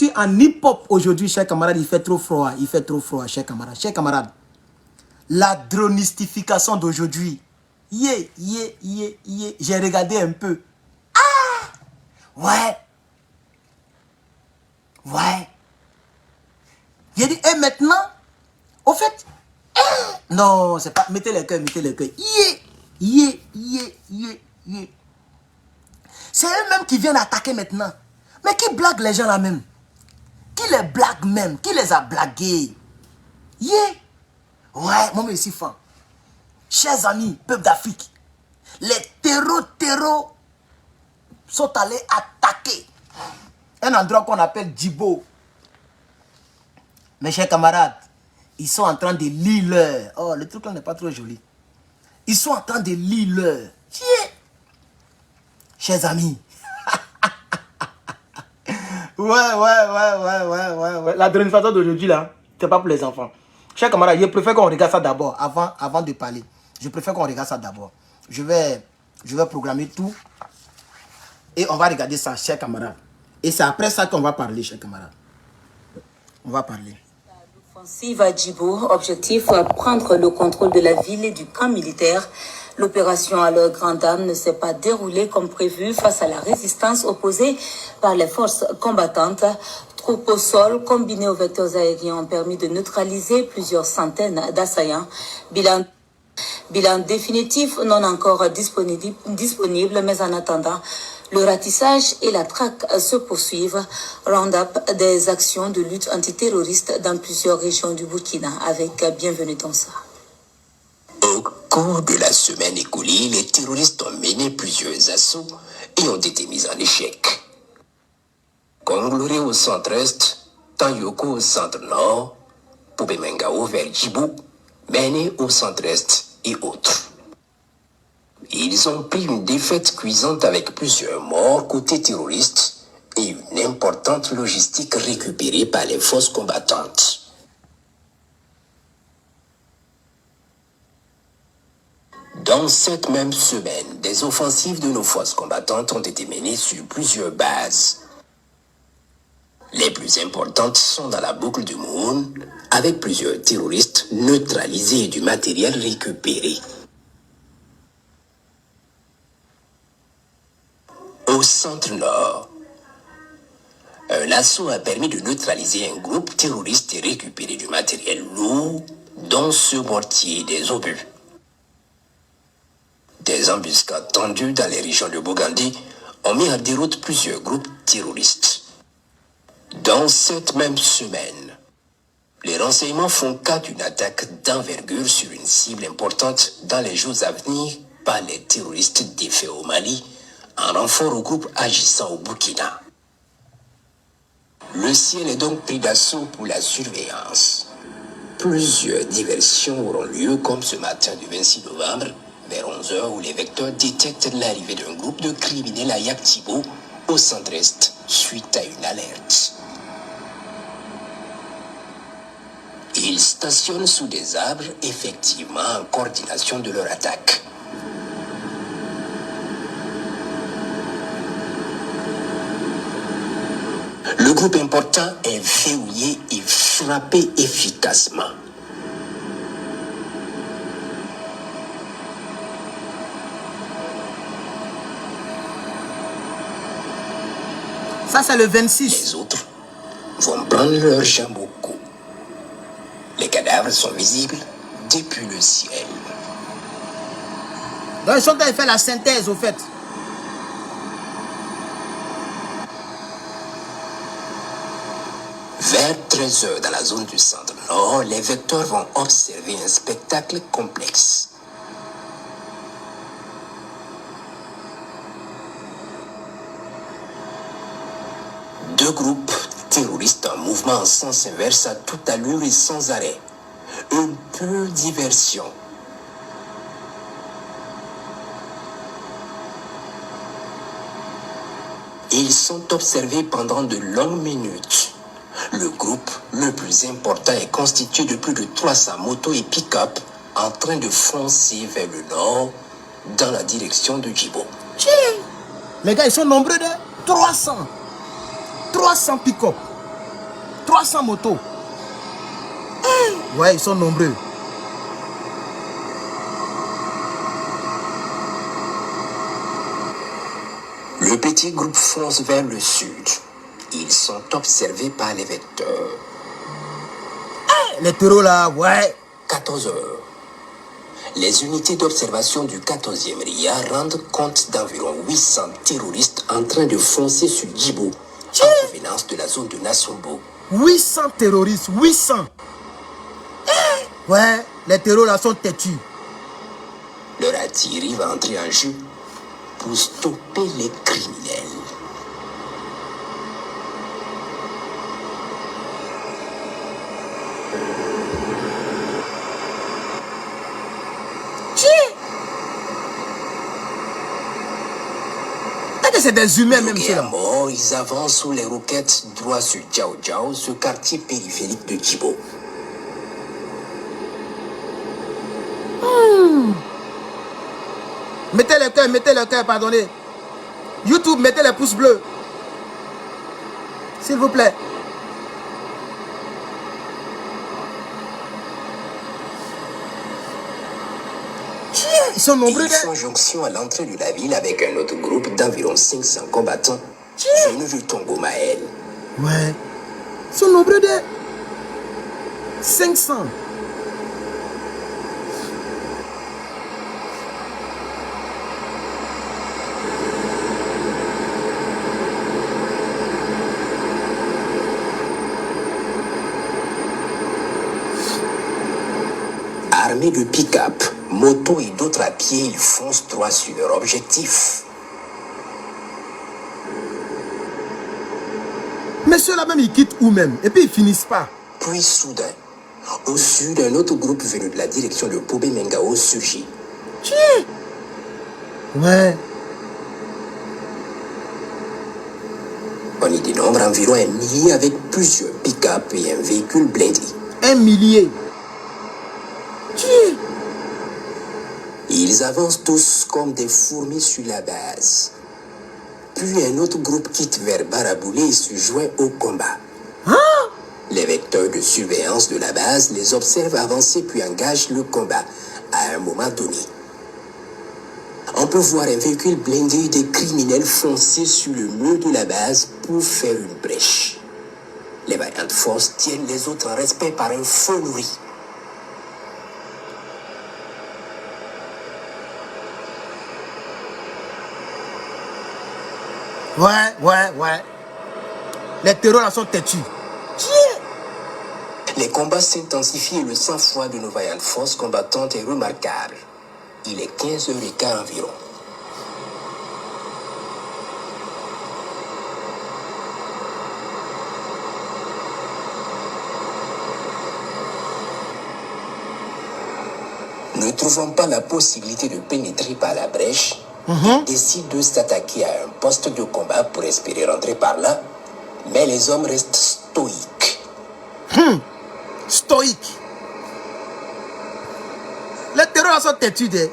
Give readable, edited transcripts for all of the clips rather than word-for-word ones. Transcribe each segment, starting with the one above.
Si en hip-hop aujourd'hui, chers camarades, il fait trop froid. Il fait trop froid, chers camarades. Chers camarades, la dronistification d'aujourd'hui. J'ai regardé un peu. Ouais. J'ai dit, et maintenant, au fait, non, c'est pas, mettez les cœurs. C'est eux-mêmes qui viennent attaquer maintenant. Mais qui blague les gens là même? Qui les blague même? Qui les a blagués? Ouais, moi je suis fan. Chers amis, peuple d'Afrique, les terreaux sont allés attaquer un endroit qu'on appelle Djibo. Mes chers camarades, ils sont en train de lire leur. Oh, le truc là n'est pas trop joli. Ils sont en train de lire leur. Chers amis. Ouais. La dronisation d'aujourd'hui là, c'est pas pour les enfants. Chers camarades, je préfère qu'on regarde ça d'abord avant de parler. Je préfère qu'on regarde ça d'abord. Je vais programmer tout et on va regarder ça, chers camarades. Et c'est après ça qu'on va parler, chers camarades. On va parler. L'offensive à Djibo, objectif prendre le contrôle de la ville et du camp militaire. L'opération à leur grande dame ne s'est pas déroulée comme prévu face à la résistance opposée par les forces combattantes. Troupes au sol combinées aux vecteurs aériens ont permis de neutraliser plusieurs centaines d'assaillants. Bilan définitif non encore disponible, mais en attendant, le ratissage et la traque se poursuivent. Round-up des actions de lutte antiterroriste dans plusieurs régions du Burkina avec Bienvenue dans ça. Au cours de la semaine écoulée, les terroristes ont mené plusieurs assauts et ont été mis en échec. Konglouré au centre-est, Tanyoko au centre-nord, Poubemengao vers Djibo, Béné au centre-est et autres. Ils ont pris une défaite cuisante avec plusieurs morts côté terroristes et une importante logistique récupérée par les forces combattantes. Dans cette même semaine, des offensives de nos forces combattantes ont été menées sur plusieurs bases. Les plus importantes sont dans la boucle du Moon, avec plusieurs terroristes neutralisés et du matériel récupéré. Au centre-nord, un assaut a permis de neutraliser un groupe terroriste et récupérer du matériel lourd, dont ce mortier des obus. Des embuscades tendues dans les régions de Bogandé ont mis en déroute plusieurs groupes terroristes. Dans cette même semaine, les renseignements font cas d'une attaque d'envergure sur une cible importante dans les jours à venir par les terroristes défaits au Mali, en renfort au groupe agissant au Burkina. Le ciel est donc pris d'assaut pour la surveillance. Plusieurs diversions auront lieu comme ce matin du 26 novembre, vers 11h, où les vecteurs détectent l'arrivée d'un groupe de criminels à Yaktibo, au centre-est, suite à une alerte. Ils stationnent sous des arbres, effectivement en coordination de leur attaque. Le groupe important est verrouillé et frappé efficacement. Ça, c'est le 26. Les autres vont prendre leur jamboukou. Les cadavres sont visibles depuis le ciel. Donc, ils sont en train de faire la synthèse, au fait. Vers 13h dans la zone du centre-nord, les vecteurs vont observer un spectacle complexe. Deux groupes terroristes en mouvement en sens inverse à toute allure et sans arrêt. Une pure diversion. Ils sont observés pendant de longues minutes. Le groupe le plus important est constitué de plus de 300 motos et pick-up en train de foncer vers le nord dans la direction de Djibo. Les gars, ils sont nombreux de 300 pick-up. 300 motos. Ouais, ils sont nombreux. Le petit groupe fonce vers le sud. Ils sont observés par les vecteurs. Les terreaux là, ouais. 14 heures. Les unités d'observation du 14e RIA rendent compte d'environ 800 terroristes en train de foncer sur Djibo, en provenance de la zone de Nassombo. 800 terroristes, 800. Ouais, les terreaux là sont têtus. Leur artillerie va entrer en jeu pour stopper les criminels. C'est des humains même Bloqués à ceux-là. mort, ils avancent sous les roquettes droit sur Djao Djao, ce quartier périphérique de Djibo. Mettez le cœur, pardonnez. YouTube, mettez les pouces bleus. S'il vous plaît. Ils sont nombreux. Ils font jonction à l'entrée de la ville avec un autre groupe d'environ 500 combattants venus du Tongo Maël. Ouais. Ils sont nombreux de 500. Armés de pick-up, motos et d'autres à pied, ils foncent droit sur leur objectif. Mais ceux-là même, ils quittent où même. Et puis ils finissent pas. Puis soudain, au sud, un autre groupe venu de la direction de Pobé Mengao surgit. Ouais. On y dénombre environ 1 millier avec plusieurs pick-up et un véhicule blindé. 1 millier. Ils avancent tous comme des fourmis sur la base. Puis un autre groupe quitte vers Baraboulé et se joint au combat. Les vecteurs de surveillance de la base les observent avancer puis engagent le combat à un moment donné. On peut voir un véhicule blindé des criminels foncer sur le mur de la base pour faire une brèche. Les vaillantes forces tiennent les autres en respect par un feu nourri. Ouais. Les terreaux là sont têtus. Les combats s'intensifient et le sang-froid de nos vaillantes forces combattantes est remarquable. Il est 15h15 environ. Ne trouvant pas la possibilité de pénétrer par la brèche, ils décident de s'attaquer à un poste de combat pour espérer rentrer par là, mais les hommes restent stoïques. Stoïque. Les terreurs là sont têtus. Et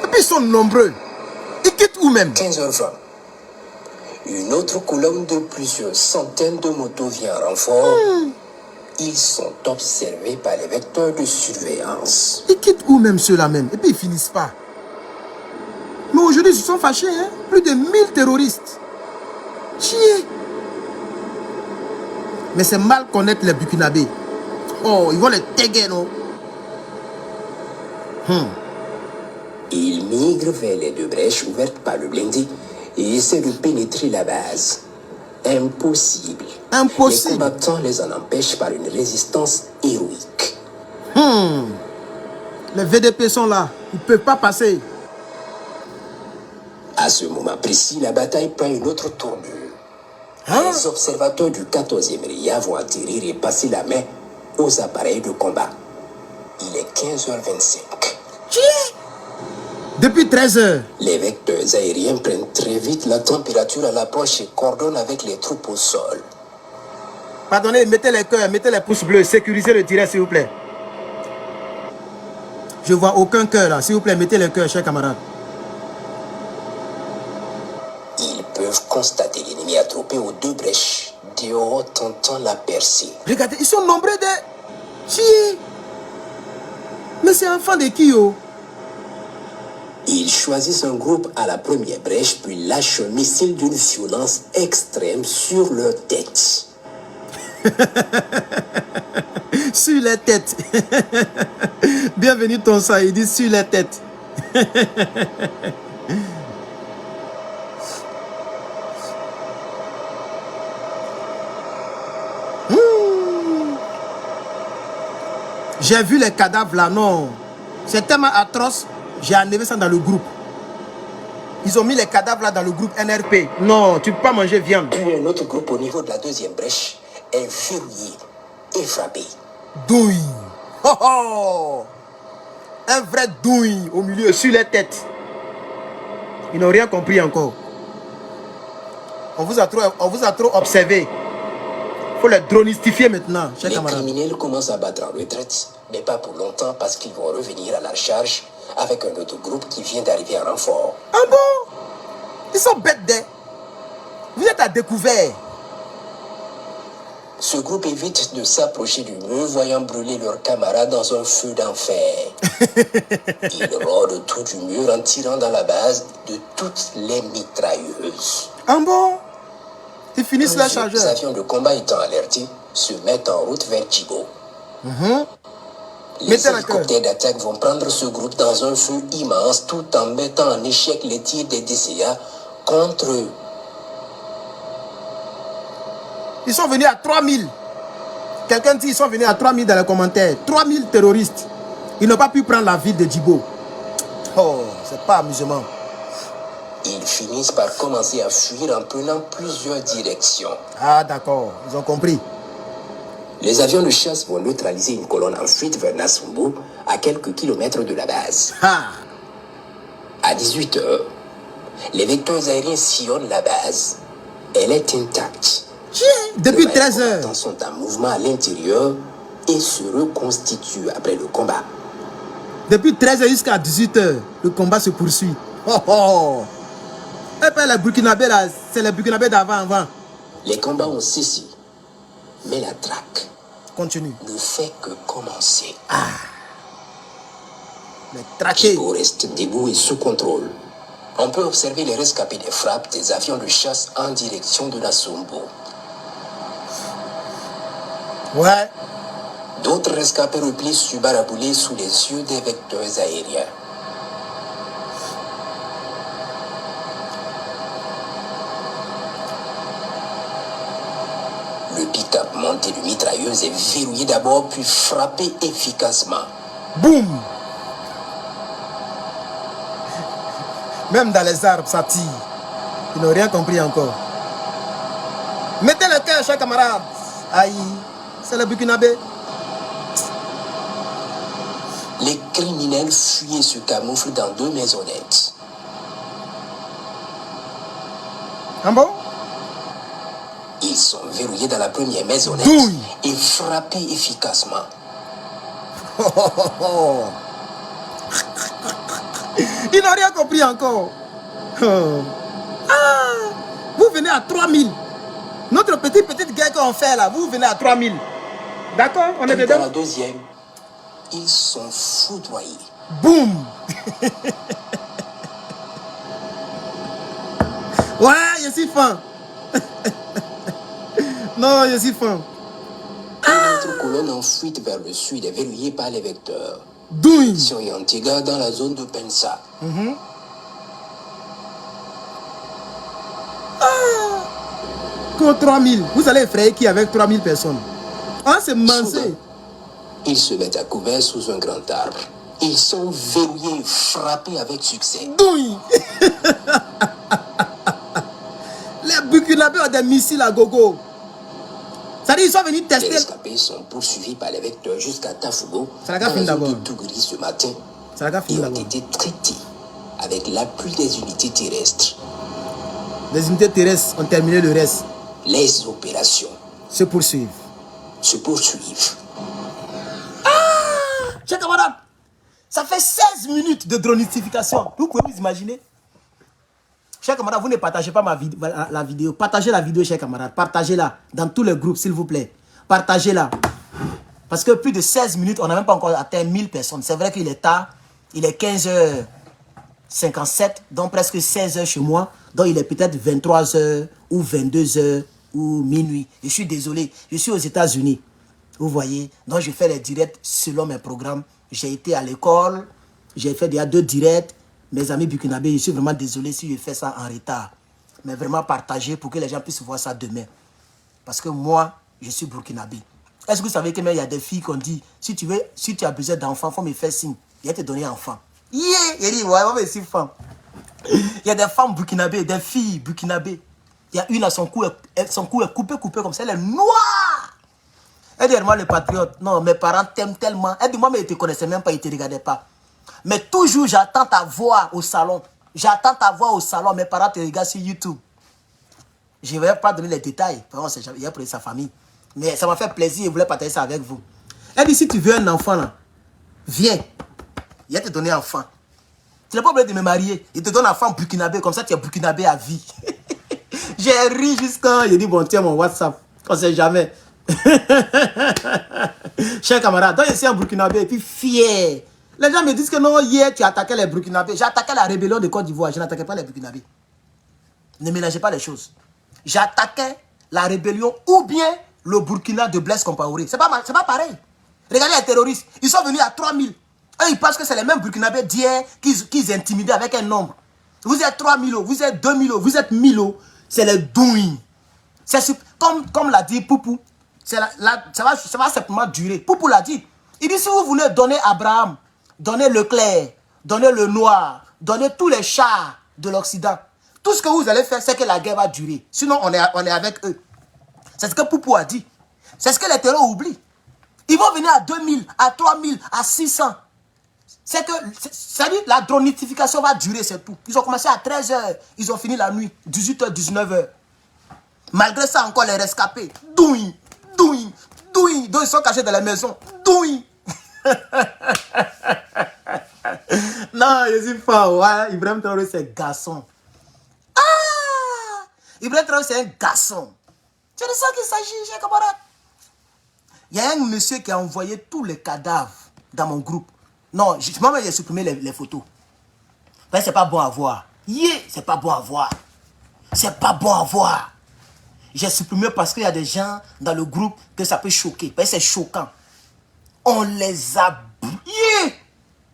puis ils sont nombreux. Ils quittent où même. 15h20. Une autre colonne de plusieurs centaines de motos vient en renfort. Ils sont observés par les vecteurs de surveillance. Ils quittent où même ceux-là même. Et puis ils finissent pas. Mais aujourd'hui, ils se sont fâchés. Hein? Plus de 1000 terroristes. Chier. Mais c'est mal connaître les Burkinabés. Oh, ils vont les taguer, non? Ils migrent vers les deux brèches ouvertes par le blindé et essaient de pénétrer la base. Impossible. Impossible. Les combattants les en empêchent par une résistance héroïque. Les VDP sont là. Ils ne peuvent pas passer. À ce moment précis, la bataille prend une autre tournure. Les observateurs du 14e RIA vont atterrir et passer la main aux appareils de combat. Il est 15h25. Depuis 13 heures. Les vecteurs aériens prennent très vite la température à l'approche et coordonnent avec les troupes au sol. Pardonnez, mettez les cœurs, mettez les pouces bleus. Sécurisez le tirage, s'il vous plaît. Je vois aucun cœur là. S'il vous plaît, mettez les cœurs, chers camarades. peuvent constater l'ennemi attroupé aux 2 brèches, dehors tentant la percée. Regardez, ils sont nombreux de... Si. Mais c'est enfant de qui, oh? Ils choisissent un groupe à la première brèche, puis lâchent un missile d'une violence extrême sur leur tête. Sur les têtes. Bienvenue ton sang, il dit sur les têtes. J'ai vu les cadavres là, non. C'est tellement atroce, j'ai enlevé ça dans le groupe. Ils ont mis les cadavres là dans le groupe NRP. Non, tu ne peux pas manger viande. Puis un autre groupe au niveau de la 2e brèche est verrouillé et frappé. Douille. Oh oh. Un vrai douille au milieu, sur les têtes. Ils n'ont rien compris encore. On vous a trop observé. Il faut les dronistifier maintenant, chers Les camarades. criminels commencent à battre en retraite, mais pas pour longtemps parce qu'ils vont revenir à la charge avec un autre groupe qui vient d'arriver en renfort. Ah bon? Ils sont bêtes des. Vous êtes à découvert. Ce groupe évite de s'approcher du mur, voyant brûler leurs camarades dans un feu d'enfer. Ils rôdent tout du mur en tirant dans la base de toutes les mitrailleuses. Ah bon? Ils finissent la Les chargeur. avions de combat étant alertés, se mettent en route vers Djibo. Les Mettez la hélicoptères d'attaque vont prendre ce groupe dans un feu immense tout en mettant en échec les tirs des DCA contre eux. Ils sont venus à 3000. Quelqu'un dit ils sont venus à 3000 dans les commentaires. 3000 terroristes. Ils n'ont pas pu prendre la ville de Djibo. Oh, c'est pas amusement. Ils finissent par commencer à fuir en prenant plusieurs directions. Ah d'accord, ils ont compris. Les avions de chasse vont neutraliser une colonne en fuite vers Nassumbo, à quelques kilomètres de la base. Ah. À 18 h, les vecteurs aériens sillonnent la base. Elle est intacte. Depuis Les 13 heures. combattants sont en mouvement à l'intérieur et se reconstituent après le combat. Depuis 13 heures jusqu'à 18 heures, le combat se poursuit. Oh oh. Et puis les Burkinabés là, c'est les Burkinabés d'avant. Les combats ont cessé, mais la traque Continue. ne fait que commencer. Les traqués. Djibo reste debout et sous contrôle. On peut observer les rescapés des frappes des avions de chasse en direction de la Sombo. Ouais. D'autres rescapés replient sur Baraboulé sous les yeux des vecteurs aériens. Le pick-up monté de mitrailleuse est verrouillé d'abord puis frappé efficacement. Boum. Même dans les arbres, ça tire. Ils n'ont rien compris encore. Mettez le cœur, chers camarades. Aïe, c'est le Burkinabé. Les criminels fuient et se camouflent dans 2 maisonnettes. Ah bon? Ils sont verrouillés dans la première maisonnette Douille. et frappés efficacement. Oh, oh, oh, oh. Ils n'ont rien compris encore. Oh. Ah, vous venez à 3000. Notre petite guerre qu'on fait là, vous venez à 3000. D'accord? On est Puis dans dedans? la deuxième, ils sont foudroyés. Boum. Ouais, je suis faim. Non, je suis faim. Une autre colonne en fuite vers le sud est verrouillée par les vecteurs. Douille. Sur Yantiga dans la zone de Pensa. Que 3000. Vous allez effrayer qui avec 3000 personnes? Ah, c'est mancé. Soudain, ils se mettent à couvert sous un grand arbre. Ils sont verrouillés et frappés avec succès. Douille. Les Burkinabés ont des missiles à gogo. Ça dit, ils sont venus Les tester. rescapés sont poursuivis par les vecteurs jusqu'à Tafugo, Ça la dans gaffe la zone d'abord. de Tougouri ce matin, Ça la gaffe et ont d'abord. été traités avec l'appui des unités terrestres. Les unités terrestres ont terminé le reste. Les opérations Se poursuivent. se poursuivent. Chers camarades, ça fait 16 minutes de dronistification. Vous pouvez vous imaginer? Chers camarades, vous ne partagez pas la vidéo. Partagez la vidéo, chers camarades. Partagez-la dans tous les groupes, s'il vous plaît. Partagez-la. Parce que plus de 16 minutes, on n'a même pas encore atteint 1000 personnes. C'est vrai qu'il est tard. Il est 15h57, donc presque 16h chez moi. Donc il est peut-être 23h ou 22h ou minuit. Je suis désolé. Je suis aux États-Unis. Vous voyez. Donc je fais les directs selon mes programmes. J'ai été à l'école. J'ai fait déjà 2 directs. Mes amis burkinabés, je suis vraiment désolé si je fais ça en retard. Mais vraiment partager pour que les gens puissent voir ça demain. Parce que moi, je suis burkinabé. Est-ce que vous savez qu'il y a des filles qui ont dit, si tu as besoin d'enfants, il faut me faire signe. Il va te donner enfant. Yeah! Il dit, ouais, mais c'est femme. Il y a des femmes burkinabées, des filles burkinabées. Il y a une à son cou est coupé comme ça, elle est noire. Elle dit, moi, les patriotes, non, mes parents t'aiment tellement. Elle dit, moi, mais ils ne te connaissaient même pas, ils ne te regardaient pas. Mais toujours, j'attends ta voix au salon. J'attends ta voix au salon. Mes parents te regardent sur YouTube. Je ne vais pas donner les détails. Il y a pour sa famille. Mais ça m'a fait plaisir. Je voulais partager ça avec vous. Elle dit, si tu veux un enfant, là, viens. Il va te donner un enfant. Tu n'es pas obligé de me marier. Il te donne un enfant burkinabé. Comme ça, tu es burkinabé à vie. J'ai ri jusqu'à... Il dit, bon, tiens mon WhatsApp. On ne sait jamais. Chers camarades, donc je suis un burkinabé et puis fier. Les gens me disent que non, hier, tu attaquais les Burkinabés. J'ai attaqué la rébellion de Côte d'Ivoire. Je n'attaquais pas les Burkinabés. Ne mélangez pas les choses. J'attaquais la rébellion ou bien le Burkina de Blaise Compaoré. C'est pas pareil. Regardez les terroristes. Ils sont venus à 3000. Et ils pensent que c'est les mêmes Burkinabés d'hier qu'ils intimidaient avec un nombre. Vous êtes 3000, vous êtes 2000, vous êtes 1000. C'est le doing. Comme l'a dit Poupou. Ça va simplement durer. Poupou l'a dit. Il dit, si vous voulez donner Abraham, donnez Leclerc, donnez le Noir, donnez tous les chars de l'Occident. Tout ce que vous allez faire, c'est que la guerre va durer. Sinon, on est avec eux. C'est ce que Poupou a dit. C'est ce que les terreurs oublient. Ils vont venir à 2000, à 3000, à 600. C'est que, c'est-à-dire, la dronification va durer, c'est tout. Ils ont commencé à 13h, ils ont fini la nuit, 18h, 19h. Malgré ça, encore les rescapés. Douing, douing, douing. Donc, ils sont cachés dans la maison. Douing. Non, je suis fort. Ouais. Ibrahim Traoré, c'est un garçon. Ah! Ibrahim Traoré, c'est un garçon. C'est de ça qu'il s'agit, chers camarades. Il y a un monsieur qui a envoyé tous les cadavres dans mon groupe. Non, moi-même, j'ai supprimé les photos. Mais c'est pas bon à voir. Yeah, c'est pas bon à voir. C'est pas bon à voir. J'ai supprimé parce qu'il y a des gens dans le groupe que ça peut choquer. C'est choquant. On les a... Yeah!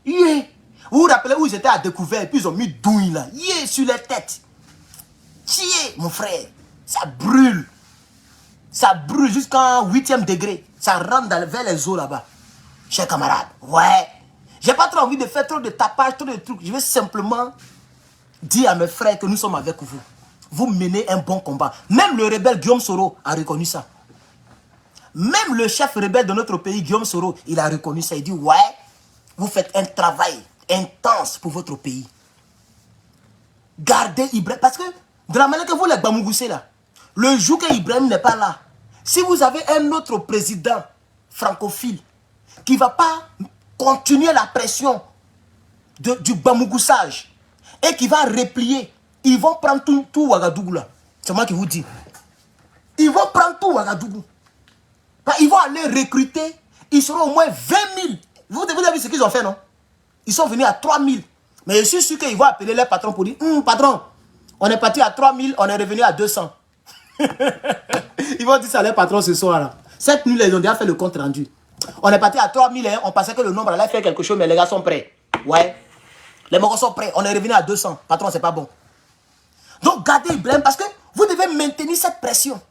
Yeah! Vous vous rappelez où ils étaient à découvert et puis ils ont mis douille là. Yeah! Sur les têtes. Yeah! Mon frère. Ça brûle. Ça brûle jusqu'à 8e degré. Ça rentre vers les os là-bas. Chers camarades. Ouais. J'ai pas trop envie de faire trop de tapage, trop de trucs. Je vais simplement dire à mes frères que nous sommes avec vous. Vous menez un bon combat. Même le rebelle Guillaume Soro a reconnu ça. Même le chef rebelle de notre pays, Guillaume Soro, il a reconnu ça. Il dit, ouais, vous faites un travail intense pour votre pays. Gardez Ibrahim. Parce que, de la manière que vous les Bamougousset là, le jour que Ibrahim n'est pas là, si vous avez un autre président francophile qui ne va pas continuer la pression du Bamougoussage et qui va replier, ils vont prendre tout Ouagadougou là. C'est moi qui vous dis. Ils vont prendre tout Ouagadougou. Ils vont aller recruter, ils seront au moins 20 000. Vous avez vu ce qu'ils ont fait, non? Ils sont venus à 3 000. Mais je suis sûr qu'ils vont appeler les patrons pour dire, patron, on est parti à 3 000, on est revenu à 200. Ils vont dire ça à les patrons ce soir là. Cette nuit, ils ont déjà fait le compte rendu. On est parti à 3 000, on pensait que le nombre allait faire quelque chose, mais les gars sont prêts. Ouais. Les morts sont prêts, on est revenu à 200. Patron, c'est pas bon. Donc gardez Ibrahim parce que vous devez maintenir cette pression.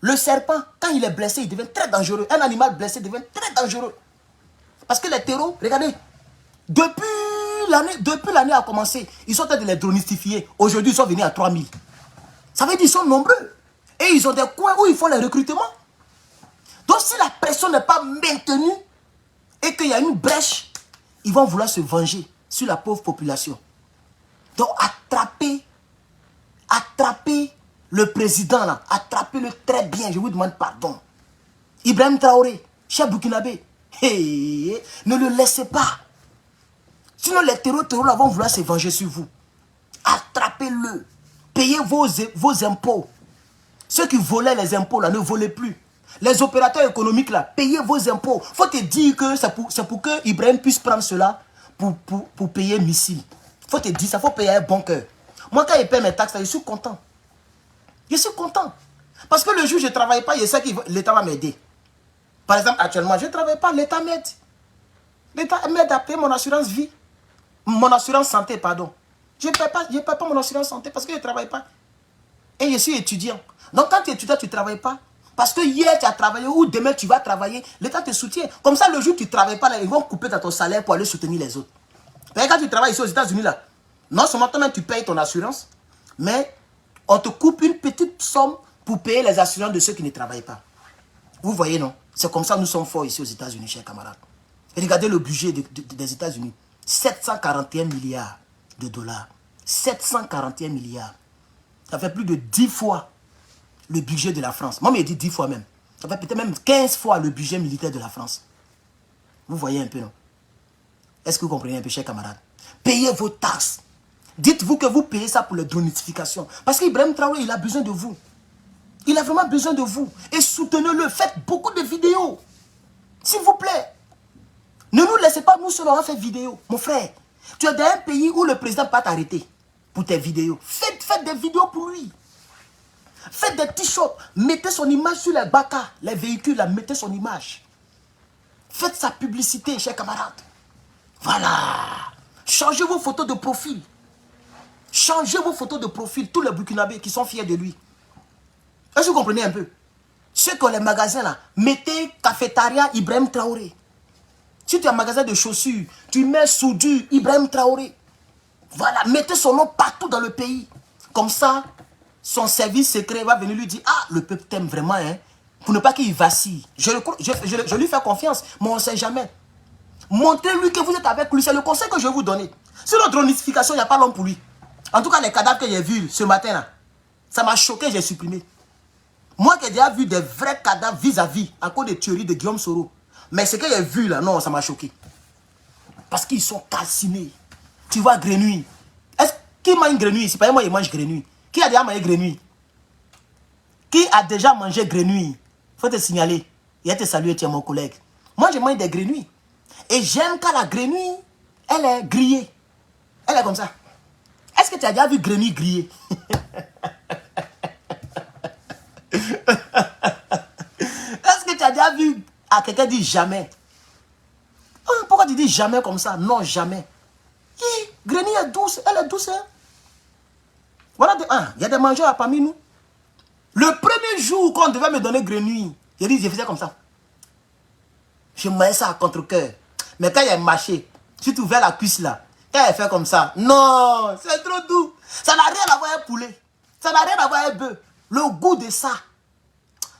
Le serpent, quand il est blessé, il devient très dangereux. Un animal blessé devient très dangereux. Parce que les terreaux, regardez, depuis l'année a commencé, ils sont en train de les dronistifier. Aujourd'hui, ils sont venus à 3 000. Ça veut dire qu'ils sont nombreux. Et ils ont des coins où ils font les recrutements. Donc si la pression n'est pas maintenue et qu'il y a une brèche, ils vont vouloir se venger sur la pauvre population. Donc attrapez le président là, attrapez-le très bien, je vous demande pardon. Ibrahim Traoré, chef burkinabé, hey, ne le laissez pas. Sinon les terroristes là vont vouloir se venger sur vous. Attrapez Attrapez-le. Payez vos impôts. Ceux qui volaient les impôts, là, ne volez plus. Les opérateurs économiques, là, payez vos impôts. Il faut te dire que c'est pour que Ibrahim puisse prendre cela pour payer missile. Il faut te dire ça, il faut payer un bon cœur. Moi, quand il paye mes taxes, là, je suis content. Je suis content. Parce que le jour où je ne travaille pas, je sais que l'État va m'aider. Par exemple, actuellement, je ne travaille pas, l'État m'aide. L'État m'aide à payer mon assurance vie. Mon assurance santé, pardon. Je ne paye pas mon assurance santé parce que je ne travaille pas. Et je suis étudiant. Donc quand tu es étudiant, tu ne travailles pas. Parce que hier tu as travaillé ou demain tu vas travailler, l'État te soutient. Comme ça, le jour où tu ne travailles pas, là, ils vont couper dans ton salaire pour aller soutenir les autres. Et quand tu travailles ici aux États-Unis, là, non seulement toi-même tu payes ton assurance, mais on te coupe une petite somme pour payer les assurances de ceux qui ne travaillent pas. Vous voyez, non? C'est comme ça que nous sommes forts ici aux États-Unis, chers camarades. Et regardez le budget des États-Unis. 741 milliards de dollars. 741 milliards. Ça fait plus de 10 fois le budget de la France. Moi, je dis 10 fois même. Ça fait peut-être même 15 fois le budget militaire de la France. Vous voyez un peu, non? Est-ce que vous comprenez un peu, chers camarades? Payez vos taxes. Dites-vous que vous payez ça pour la dronification. Parce qu'Ibrahim Traoré, il a besoin de vous. Il a vraiment besoin de vous. Et soutenez-le. Faites beaucoup de vidéos. S'il vous plaît. Ne nous laissez pas nous seulement faire vidéo. Mon frère, tu es dans un pays où le président ne peut pas t'arrêter pour tes vidéos. Faites des vidéos pour lui. Faites des t-shirts. Mettez son image sur les bacas, les véhicules, là, mettez son image. Faites sa publicité, chers camarades. Voilà. Changez vos photos de profil. Changez vos photos de profil. Tous les Burkinabés qui sont fiers de lui. Est-ce que vous comprenez un peu? Ceux qui ont les magasins là, mettez cafétéria Ibrahim Traoré. Si tu as un magasin de chaussures, tu mets soudure Ibrahim Traoré. Voilà, mettez son nom partout dans le pays. Comme ça, son service secret va venir lui dire, ah, le peuple t'aime vraiment, hein. Pour ne pas qu'il vacille. Je lui fais confiance, mais on ne sait jamais. Montrez-lui que vous êtes avec lui. C'est le conseil que je vais vous donner. Sur notre dronification, il n'y a pas l'homme pour lui. En tout cas, les cadavres que j'ai vus ce matin, là, ça m'a choqué, j'ai supprimé. Moi qui ai déjà vu des vrais cadavres vis-à-vis à cause des théories de Guillaume Soro. Mais ce que j'ai vu là, non, ça m'a choqué. Parce qu'ils sont calcinés. Tu vois, grenouille. Qui mange grenouille? C'est pas moi qui mange grenouille. Qui a déjà mangé grenouille? Qui a déjà mangé grenouille? Faut te signaler. Il va te saluer, tu es mon collègue. Moi, je mange des grenouilles. Et j'aime quand la grenouille, elle est grillée. Elle est comme ça. Est-ce que tu as déjà vu grenouille grillée? Est-ce que tu as déjà vu à quelqu'un dire jamais? Pourquoi tu dis jamais comme ça? Non, jamais. Grenouille est douce, elle est douce. Hein? Voilà, il y a des mangeurs parmi nous. Le premier jour qu'on devait me donner grenouille, je faisais comme ça. Je mangeais ça à contre-cœur. Mais quand il a marché, si tu ouvrais la cuisse là, quand elle fait comme ça, non, c'est trop doux. Ça n'a rien à voir avec un poulet. Ça n'a rien à voir avec un bœuf. Le goût de ça.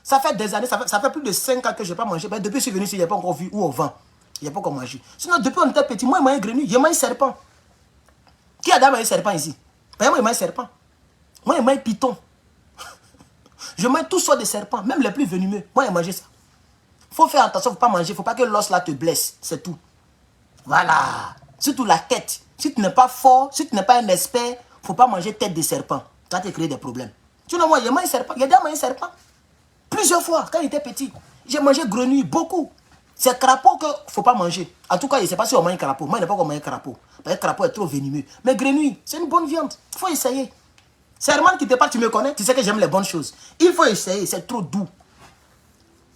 Ça fait des années, ça fait plus de 5 ans que je n'ai pas mangé. Ben, depuis que je suis venu ici, je n'ai pas encore vu où on vend. Il n'y a pas encore mangé. Sinon, depuis qu'on était petit, moi, je mange grenouille, je mange serpent. Qui a déjà mangé serpent ici? Ben, moi, je mange serpent. Moi, je mange python. Je mange tout sortes de serpents, même les plus venimeux. Moi, je mange ça. Il faut faire attention, il ne faut pas manger. Il ne faut pas que l'os là te blesse. C'est tout. Voilà. Surtout la tête. Si tu n'es pas fort, si tu n'es pas un expert, il ne faut pas manger tête de serpent. Ça va te créer des problèmes. Sinon, moi, je mange serpent. J'ai déjà mangé serpent. Plusieurs fois, quand j'étais petit. J'ai mangé grenouille, beaucoup. C'est crapaud qu'il ne faut pas manger. En tout cas, je ne sais pas si on mange crapaud. Moi, je n'ai pas encore mangé crapaud. Parce que crapaud est trop venimeux. Mais grenouille, c'est une bonne viande. Il faut essayer. C'est Herman qui te parle, tu me connais. Tu sais que j'aime les bonnes choses. Il faut essayer, c'est trop doux.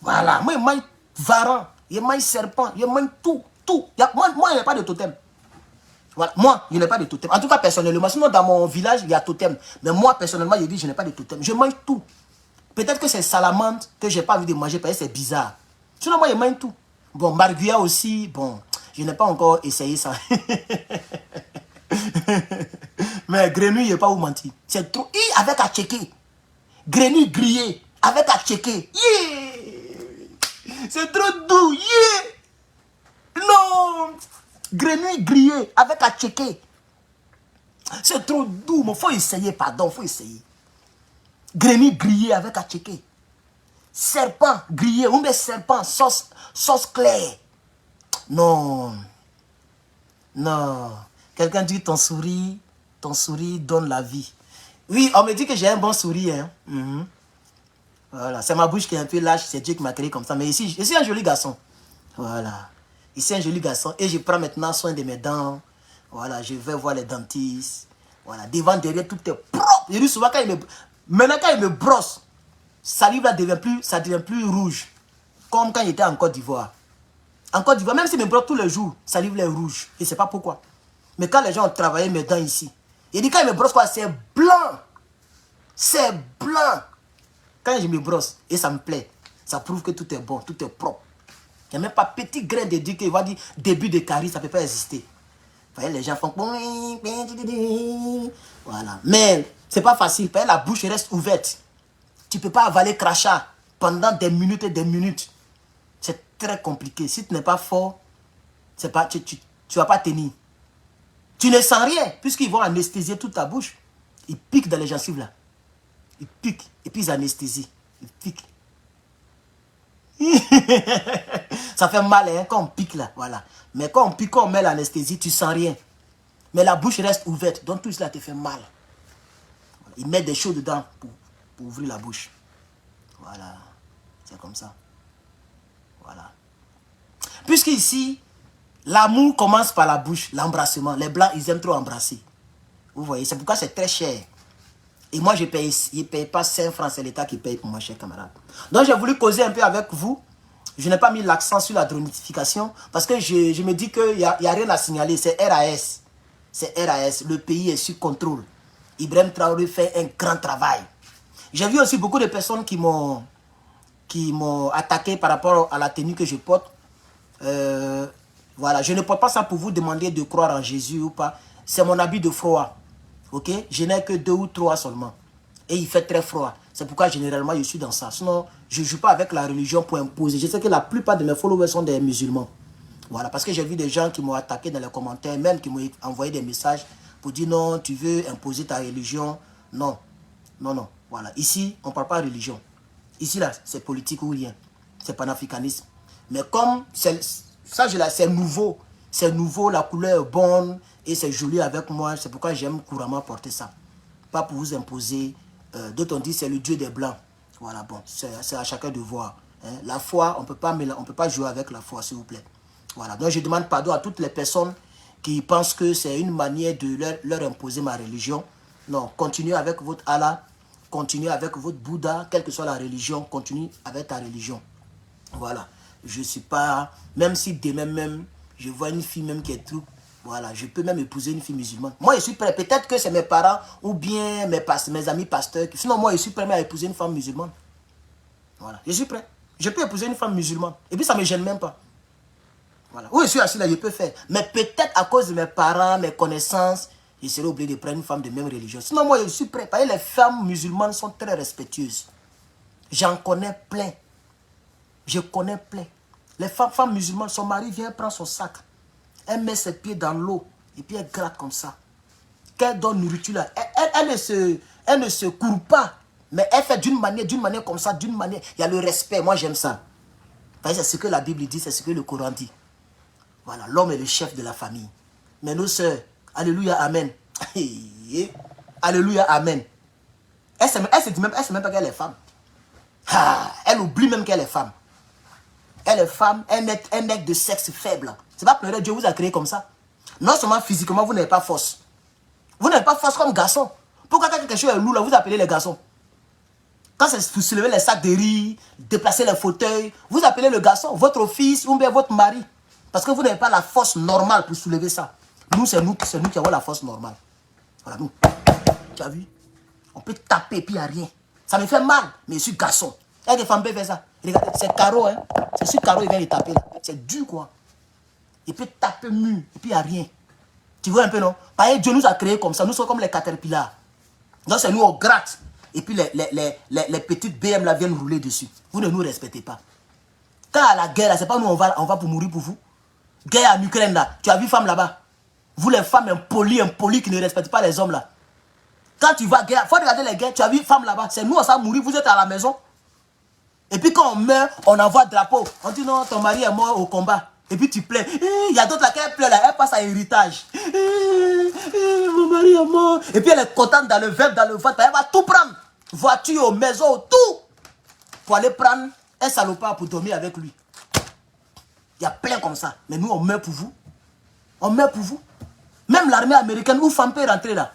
Voilà. Moi, je mange varan, je mange serpent, je mange tout. Moi, je n'ai pas de totem. Voilà. Moi, je n'ai pas de totem. En tout cas, personnellement. Sinon, dans mon village, il y a totem. Mais moi, personnellement, je dis, je n'ai pas de totem. Je mange tout. Peut-être que c'est salamandre que je n'ai pas envie de manger parce que c'est bizarre. Sinon, moi, je mange tout. Bon, marguerite aussi, bon, je n'ai pas encore essayé ça. Mais grenouille, je n'ai pas où mentir. C'est trop. Avec à checker. Grenouille grillée. Avec à checker. Yeah! C'est trop doux. Yeah! Non! Grenouille grillée. Avec à checker. C'est trop doux. Mais il faut essayer, pardon, il faut essayer. Grenouille grillée avec à checker. Serpent grillé. Ou bien serpent, sauce claire. Non. Non. Quelqu'un dit ton Ton sourire donne la vie. Oui, on me dit que j'ai un bon sourire. Hein. Voilà, c'est ma bouche qui est un peu lâche, c'est Dieu qui m'a créé comme ça. Mais ici, je suis un joli garçon. Voilà. Ici, un joli garçon. Et je prends maintenant soin de mes dents. Voilà, je vais voir les dentistes. Voilà, devant, derrière, tout est propre. Je dis souvent, maintenant, quand il me brosse, salive là ça devient plus rouge. Comme quand il était en Côte d'Ivoire. En Côte d'Ivoire, même s'il me brosse tous les jours, salive là est rouge. Je ne sais pas pourquoi. Mais quand les gens ont travaillé mes dents ici, il dit quand il me brosse quoi, c'est blanc. C'est blanc. Quand je me brosse, et ça me plaît, ça prouve que tout est bon, tout est propre. Il n'y a même pas petit grain de dit qu'il va dire début de carie, ça ne peut pas exister. Vous voyez, les gens font... Voilà. Mais c'est pas facile, parce que la bouche reste ouverte. Tu ne peux pas avaler crachat pendant des minutes et des minutes. C'est très compliqué. Si tu n'es pas fort, tu ne vas pas tenir. Tu ne sens rien, puisqu'ils vont anesthésier toute ta bouche. Ils piquent dans les gencives là. Ils piquent, et puis ils anesthésient. Ils piquent. Ça fait mal hein, quand on pique là, voilà. Mais quand on pique, quand on met l'anesthésie, tu sens rien. Mais la bouche reste ouverte, donc tout cela te fait mal. Ils mettent des choses dedans pour ouvrir la bouche. Voilà, c'est comme ça. Voilà. Puisqu'ici, l'amour commence par la bouche, l'embrassement. Les blancs, ils aiment trop embrasser. Vous voyez, c'est pourquoi c'est très cher. Et moi, je ne paye pas 5 francs, c'est l'État qui paye pour moi, chers camarades. Donc, j'ai voulu causer un peu avec vous. Je n'ai pas mis l'accent sur la dronification parce que je me dis qu'il n'y a rien à signaler. C'est RAS. C'est RAS. Le pays est sous contrôle. Ibrahim Traoré fait un grand travail. J'ai vu aussi beaucoup de personnes qui m'ont attaqué par rapport à la tenue que je porte. Voilà, je ne porte pas ça pour vous demander de croire en Jésus ou pas. C'est mon habit de froid. Ok, je n'ai que 2 ou 3 seulement. Et il fait très froid. C'est pourquoi généralement je suis dans ça. Sinon, je ne joue pas avec la religion pour imposer. Je sais que la plupart de mes followers sont des musulmans. Voilà, parce que j'ai vu des gens qui m'ont attaqué dans les commentaires, même qui m'ont envoyé des messages pour dire non, tu veux imposer ta religion. Non, non, non. Voilà, ici, on ne parle pas de religion. Ici, là, c'est politique ou rien. C'est panafricanisme. Mais comme ça, c'est nouveau. C'est nouveau, la couleur est bonne et c'est joli avec moi. C'est pourquoi j'aime couramment porter ça. Pas pour vous imposer. D'autres ont dit c'est le Dieu des Blancs. Voilà, bon, c'est à chacun de voir. Hein. La foi, on ne peut pas jouer avec la foi, s'il vous plaît. Voilà, donc je demande pardon à toutes les personnes qui pensent que c'est une manière de leur imposer ma religion. Non, continuez avec votre Allah, continuez avec votre Bouddha, quelle que soit la religion, continuez avec ta religion. Voilà, je ne suis pas, même si demain même, je vois une fille même qui est tout, voilà, je peux même épouser une fille musulmane. Moi, je suis prêt, peut-être que c'est mes parents ou bien mes amis pasteurs. Sinon, moi, je suis prêt à épouser une femme musulmane. Voilà, je suis prêt. Je peux épouser une femme musulmane. Et puis, ça ne me gêne même pas. Voilà. Où je suis assis là, je peux faire. Mais peut-être à cause de mes parents, mes connaissances, je serai obligé de prendre une femme de même religion. Sinon, moi, je suis prêt. Parce que les femmes musulmanes sont très respectueuses. J'en connais plein. Je connais plein. Les femmes musulmanes, son mari vient prendre son sac. Elle met ses pieds dans l'eau. Et puis elle gratte comme ça. Qu'elle donne nourriture là. Elle ne se court pas. Mais elle fait d'une manière comme ça, d'une manière. Il y a le respect. Moi, j'aime ça. C'est ce que la Bible dit, c'est ce que le Coran dit. Voilà, l'homme est le chef de la famille. Mais nos sœurs, alléluia, amen. Alléluia, amen. Elle ne sait même pas qu'elle est femme. Elle oublie même qu'elle est femme. Elle est femme, elle n'est de sexe faible. C'est pas pleurer, Dieu vous a créé comme ça. Non seulement physiquement, vous n'avez pas force. Vous n'avez pas force comme garçon. Pourquoi quand quelque chose est lourd, là, vous appelez les garçons? Quand c'est pour soulever les sacs de riz, déplacer les fauteuils, vous appelez le garçon, votre fils ou bien votre mari. Parce que vous n'avez pas la force normale pour soulever ça. Nous, c'est nous qui avons la force normale. Voilà, nous. Tu as vu? On peut taper et puis il n'y a rien. Ça me fait mal, mais je suis garçon. Il y a des femmes qui peuvent faire ça. Regardez, c'est carreau, hein. C'est sur carreau, il vient les taper là. C'est dur, quoi. Il peut taper mur et puis il n'y a rien. Tu vois un peu, non? Pareil, Dieu nous a créés comme ça. Nous sommes comme les caterpillars. Donc, c'est nous, on gratte. Et puis, les petites BM là viennent rouler dessus. Vous ne nous respectez pas. Quand à la guerre, là, c'est pas nous, on va pour mourir pour vous. Guerre en Ukraine, là. Tu as vu femme là-bas? Vous, les femmes impolies qui ne respectent pas les hommes, là. Quand tu vas guerre, il faut regarder les guerres. Tu as vu femme là-bas? C'est nous, on va mourir. Vous êtes à la maison. Et puis, quand on meurt, on envoie drapeau. On dit non, ton mari est mort au combat. Et puis tu plais. Il y a d'autres là qui pleurent là, elle passe à héritage. Mon mari est mort. Et puis elle est contente dans le verbe, dans le ventre. Elle va tout prendre. Voiture, maison, tout. Pour aller prendre un salopard pour dormir avec lui. Il y a plein comme ça. Mais nous, on meurt pour vous. On meurt pour vous. Même l'armée américaine, où femme peut rentrer là.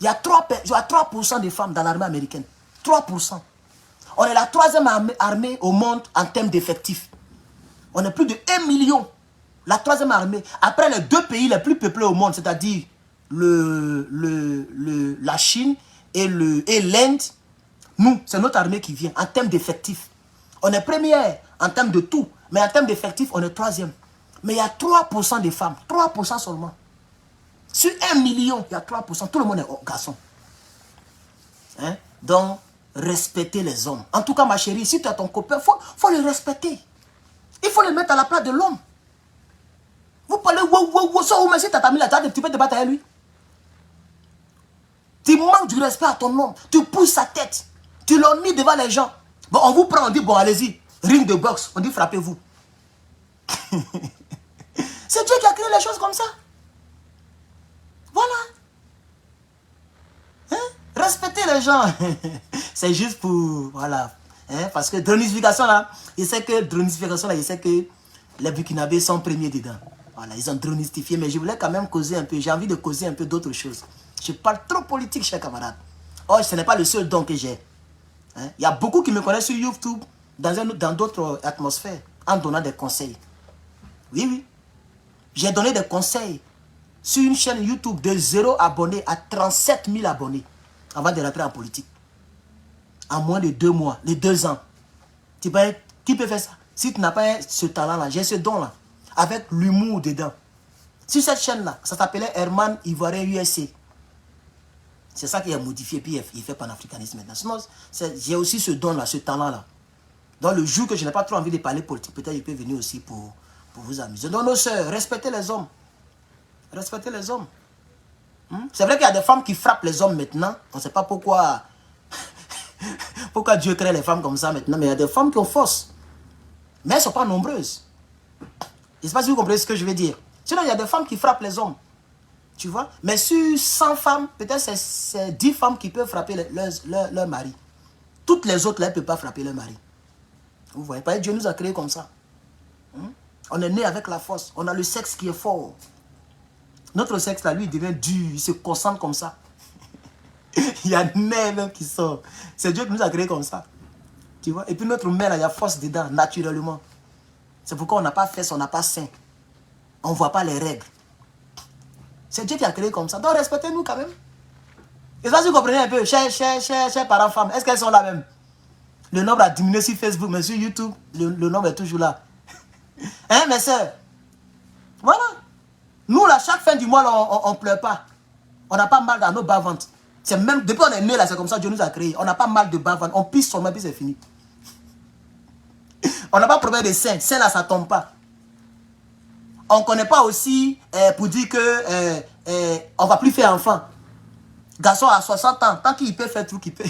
Il y a 3% de femmes dans l'armée américaine. 3%. On est la 3e armée au monde en termes d'effectifs. On est plus de 1 million. La 3e armée. Après les 2 pays les plus peuplés au monde, c'est-à-dire la Chine et l'Inde, nous, c'est notre armée qui vient en termes d'effectifs. On est première en termes de tout, mais en termes d'effectifs, on est 3e. Mais il y a 3% de femmes, 3% seulement. Sur 1 million, il y a 3%. Tout le monde est garçon. Hein? Donc, respectez les hommes. En tout cas, ma chérie, si tu as ton copain, il faut le respecter. Il faut le mettre à la place de l'homme. Vous parlez, mais si tu as mis la table, tu peux te battre avec lui. Tu manques du respect à ton homme. Tu pousses sa tête. Tu l'ennuies devant les gens. Bon, on vous prend, on dit, bon, allez-y. Ring de boxe, on dit, frappez-vous. C'est Dieu qui a créé les choses comme ça. Voilà. Hein? Respectez les gens. C'est juste pour... Voilà. Hein? Parce que dronification là, il sait que les Burkinabés sont premiers dedans. Voilà, ils ont dronistifié. Mais je voulais quand même causer un peu. J'ai envie de causer un peu d'autres choses. Je parle trop politique, chers camarades. Oh, ce n'est pas le seul don que j'ai. Hein? Il y a beaucoup qui me connaissent sur YouTube, dans d'autres atmosphères, en donnant des conseils. Oui, oui. J'ai donné des conseils sur une chaîne YouTube de 0 abonnés à 37 000 abonnés avant de rentrer en politique. En moins de 2 mois, les 2 ans. Qui peut faire ça? Si tu n'as pas ce talent-là, j'ai ce don-là, avec l'humour dedans. Sur cette chaîne-là, ça s'appelait Herman Ivoirien USA. C'est ça qui a modifié, puis il fait panafricanisme maintenant. Sinon, j'ai aussi ce don-là, ce talent-là. Donc le jour que je n'ai pas trop envie de parler politique, peut-être il peut venir aussi pour vous amuser. Donc nos sœurs, respectez les hommes. Respectez les hommes. C'est vrai qu'il y a des femmes qui frappent les hommes maintenant. On ne sait pas pourquoi... pourquoi Dieu crée les femmes comme ça maintenant. Mais il y a des femmes qui ont force. Mais elles ne sont pas nombreuses. Je ne sais pas si vous comprenez ce que je veux dire. Sinon, il y a des femmes qui frappent les hommes. Tu vois? Mais sur 100 femmes, peut-être c'est 10 femmes qui peuvent frapper leur mari. Toutes les autres, là, elles ne peuvent pas frapper leur mari. Vous voyez? Parce que Dieu nous a créés comme ça. On est né avec la force. On a le sexe qui est fort. Notre sexe, là, lui, il devient dur. Il se concentre comme ça. Il y a un nerf même qui sort. C'est Dieu qui nous a créés comme ça. Tu vois? Et puis notre mère, là, il y a force dedans, naturellement. C'est pourquoi on n'a pas fesses, on n'a pas sein. On ne voit pas les règles. C'est Dieu qui a créé comme ça. Donc respectez-nous quand même. Et ça, si vous comprenez un peu, chers parents femmes, est-ce qu'elles sont là même? Le nombre a diminué sur Facebook, mais sur YouTube, le nombre est toujours là. Hein, mes soeurs? Voilà. Nous, là, chaque fin du mois, on ne pleure pas. On n'a pas mal dans nos bas-ventres. C'est même, depuis qu'on est né, là, c'est comme ça, Dieu nous a créés. On n'a pas mal de bas-ventre. On pisse seulement, puis c'est fini. On n'a pas de problème de sein. Sein, là, ça ne tombe pas. On ne connaît pas aussi pour dire que on ne va plus faire enfant. Garçon à 60 ans, tant qu'il peut faire tout qu'il peut.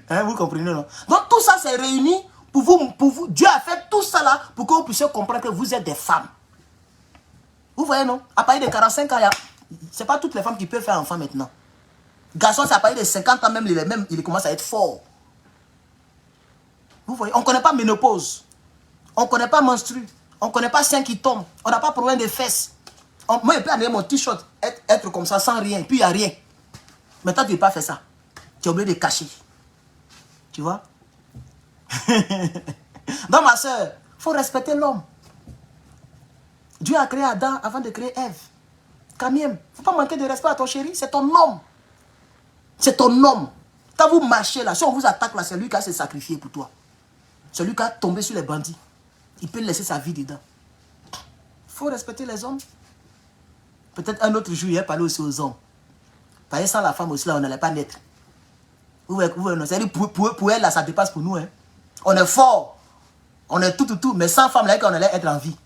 Hein, vous comprenez, non? Donc tout ça, c'est réuni pour vous. Dieu a fait tout ça là pour que vous puissiez comprendre que vous êtes des femmes. Vous voyez, non? À partir de 45 ans, ce n'est pas toutes les femmes qui peuvent faire enfant maintenant. Garçon, c'est à partir de 50 ans, même il commence à être fort. Vous voyez, on ne connaît pas ménopause. On ne connaît pas menstru. On ne connaît pas sein qui tombe. On n'a pas de problème de fesses. Moi, je peux aller mon t-shirt, être comme ça sans rien. Puis il n'y a rien. Mais toi, tu ne peux pas faire ça. Tu es obligé de cacher. Tu vois? Donc, ma soeur, il faut respecter l'homme. Dieu a créé Adam avant de créer Ève. Quand même, il ne faut pas manquer de respect à ton chéri. C'est ton homme. C'est ton homme. Quand vous marchez là, si on vous attaque là, c'est lui qui a se sacrifié pour toi. C'est lui qui a tombé sur les bandits. Il peut laisser sa vie dedans. Il faut respecter les hommes. Peut-être un autre jour, il a parlé aussi aux hommes. Parce que sans la femme aussi, là, on n'allait pas naître. C'est-à-dire pour elle, là, ça dépasse pour nous. Hein. On est fort. On est tout. Mais sans femme, là, on allait être en vie.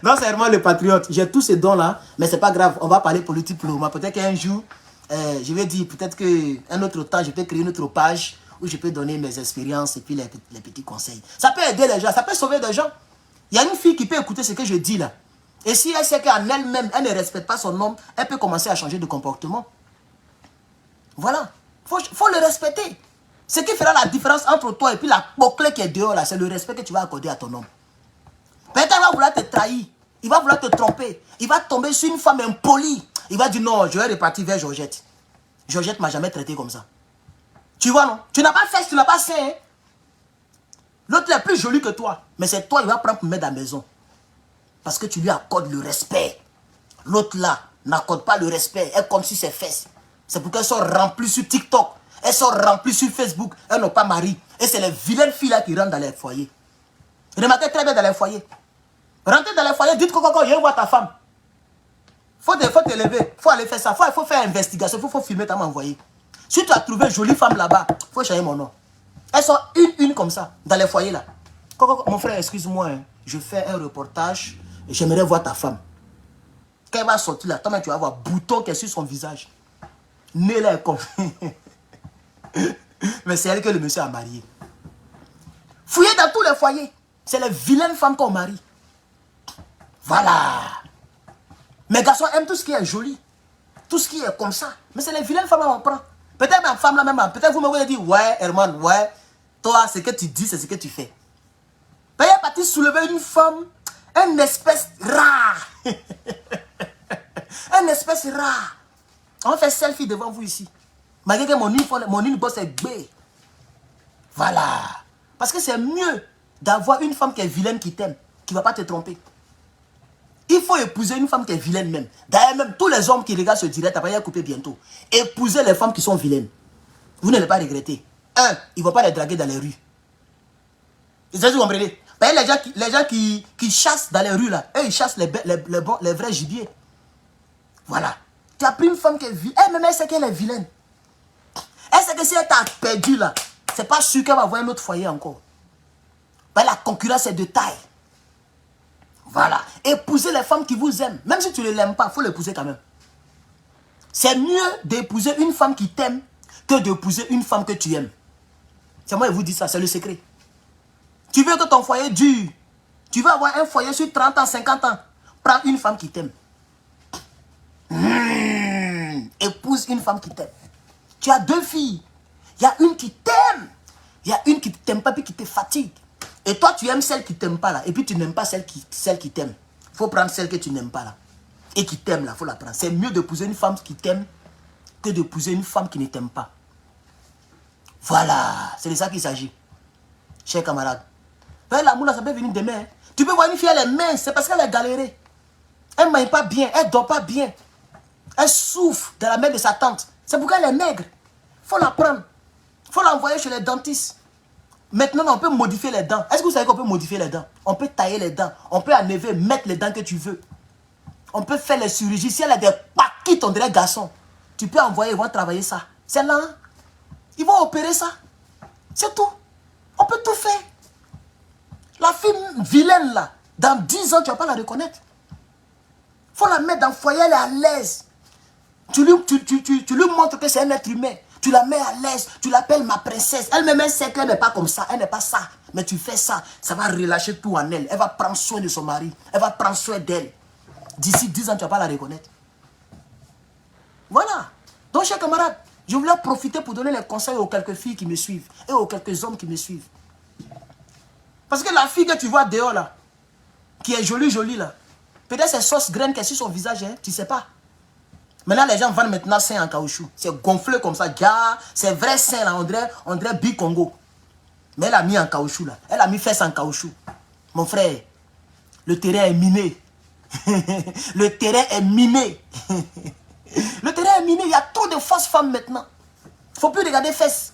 Non, c'est vraiment le patriote. J'ai tous ces dons-là. Mais c'est pas grave. On va parler politique pour le moment. Peut-être qu'un jour, je vais dire, peut-être qu'un autre temps, je peux créer une autre page où je peux donner mes expériences et puis les petits conseils. Ça peut aider les gens, ça peut sauver des gens. Il y a une fille qui peut écouter ce que je dis là. Et si elle sait qu'en elle-même, elle ne respecte pas son homme, elle peut commencer à changer de comportement. Voilà. Faut le respecter. Ce qui fera la différence entre toi et puis la boucle qui est dehors là, c'est le respect que tu vas accorder à ton homme. Peut-être qu'il va vouloir te trahir. Il va vouloir te tromper. Il va tomber sur une femme impolie. Il va dire non, je vais repartir vers Georgette. Georgette ne m'a jamais traité comme ça. Tu vois, non? Tu n'as pas fait, tu n'as pas fait. Hein? L'autre est plus joli que toi. Mais c'est toi, il va prendre pour mettre à la maison. Parce que tu lui accordes le respect. L'autre là n'accorde pas le respect. Elle compte sur ses fesses. C'est pour qu'elles sont remplies sur TikTok. Elles sont remplies sur Facebook. Elles n'ont pas mari. Et c'est les vilaines filles là qui rentrent dans les foyers. Remarquez très bien dans les foyers. Rentrez dans les foyers, dites que je viens voir ta femme. Faut te lever. Faut aller faire ça. Faut faire investigation. Faut filmer, t'as m'envoyé. Si tu as trouvé une jolie femme là-bas, faut changer mon nom. Elles sont une comme ça, dans les foyers là. Mon frère, excuse-moi, hein, je fais un reportage et j'aimerais voir ta femme. Quand elle va sortir là, toi-même tu vas voir bouton qui est sur son visage. Nez là est comme. Mais c'est elle que le monsieur a marié. Fouillez dans tous les foyers. C'est les vilaines femmes qu'on marie. Voilà. Mes garçons aiment tout ce qui est joli. Tout ce qui est comme ça. Mais c'est les vilaines femmes qu'on prend. Peut-être ma femme là même, peut-être vous me voyez dire, ouais, Herman, ouais, toi, ce que tu dis, c'est ce que tu fais. Peut-être parti soulever une femme, une espèce rare. Une espèce rare. On fait selfie devant vous ici. Malgré que mon inbox est bé. Voilà. Parce que c'est mieux d'avoir une femme qui est vilaine qui t'aime, qui ne va pas te tromper. Il faut épouser une femme qui est vilaine même. D'ailleurs, même tous les hommes qui regardent ce direct, après, il va couper bientôt. Épousez les femmes qui sont vilaines. Vous n'allez pas regretter. Un, ils ne vont pas les draguer dans les rues. Vous comprenez? Les gens qui chassent dans les rues, là, eux, ils chassent les vrais gibiers. Voilà. Tu as pris une femme qui est vilaine. Elle-même, elle sait qu'elle est vilaine. Elle sait que si elle t'a perdu, là, c'est pas sûr qu'elle va avoir un autre foyer encore. Ben, la concurrence est de taille. Voilà. Épousez les femmes qui vous aiment. Même si tu ne l'aimes pas, il faut l'épouser quand même. C'est mieux d'épouser une femme qui t'aime que d'épouser une femme que tu aimes. C'est moi qui vous dis ça, c'est le secret. Tu veux que ton foyer dure. Tu veux avoir un foyer sur 30 ans, 50 ans. Prends une femme qui t'aime. Épouse une femme qui t'aime. Tu as deux filles. Il y a une qui t'aime. Il y a une qui ne t'aime pas puis qui te fatigue. Et toi, tu aimes celle qui ne t'aime pas là. Et puis tu n'aimes pas celle qui t'aime. Il faut prendre celle que tu n'aimes pas là. Et qui t'aime là, il faut la prendre. C'est mieux d'épouser une femme qui t'aime que d'épouser une femme qui ne t'aime pas. Voilà. C'est de ça qu'il s'agit. Chers camarades. L'amour là, ça peut venir demain. Hein. Tu peux voir une fille, elle est mince. C'est parce qu'elle est galérée. Elle ne mange pas bien. Elle ne dort pas bien. Elle souffre de la mère de sa tante. C'est pourquoi elle est maigre. Il faut la prendre. Il faut l'envoyer chez les dentistes. Maintenant, on peut modifier les dents. Est-ce que vous savez qu'on peut modifier les dents? On peut tailler les dents. On peut enlever, mettre les dents que tu veux. On peut faire les chirurgies. Si elle a des paquets, on dirait garçon. Tu peux envoyer, ils vont travailler ça. C'est là. Hein? Ils vont opérer ça. C'est tout. On peut tout faire. La fille vilaine là, dans 10 ans, tu ne vas pas la reconnaître. Il faut la mettre dans le foyer, elle est à l'aise. Tu lui montres que c'est un être humain. Tu la mets à l'aise, tu l'appelles ma princesse. Elle-même, elle sait qu'elle n'est pas comme ça, elle n'est pas ça. Mais tu fais ça, ça va relâcher tout en elle. Elle va prendre soin de son mari, elle va prendre soin d'elle. D'ici 10 ans, tu ne vas pas la reconnaître. Voilà. Donc, chers camarades, je voulais profiter pour donner les conseils aux quelques filles qui me suivent et aux quelques hommes qui me suivent. Parce que la fille que tu vois dehors là, qui est jolie là, peut-être c'est sauce graine qui est sur son visage, hein, tu ne sais pas. Maintenant, les gens vendent maintenant sein en caoutchouc. C'est gonflé comme ça. C'est vrai sein là, on dirait Big Congo. Mais elle a mis en caoutchouc là. Elle a mis fesses en caoutchouc. Mon frère, le terrain est miné. Le terrain est miné. Le terrain est miné. Il y a trop de fausses femmes maintenant. Il ne faut plus regarder fesses.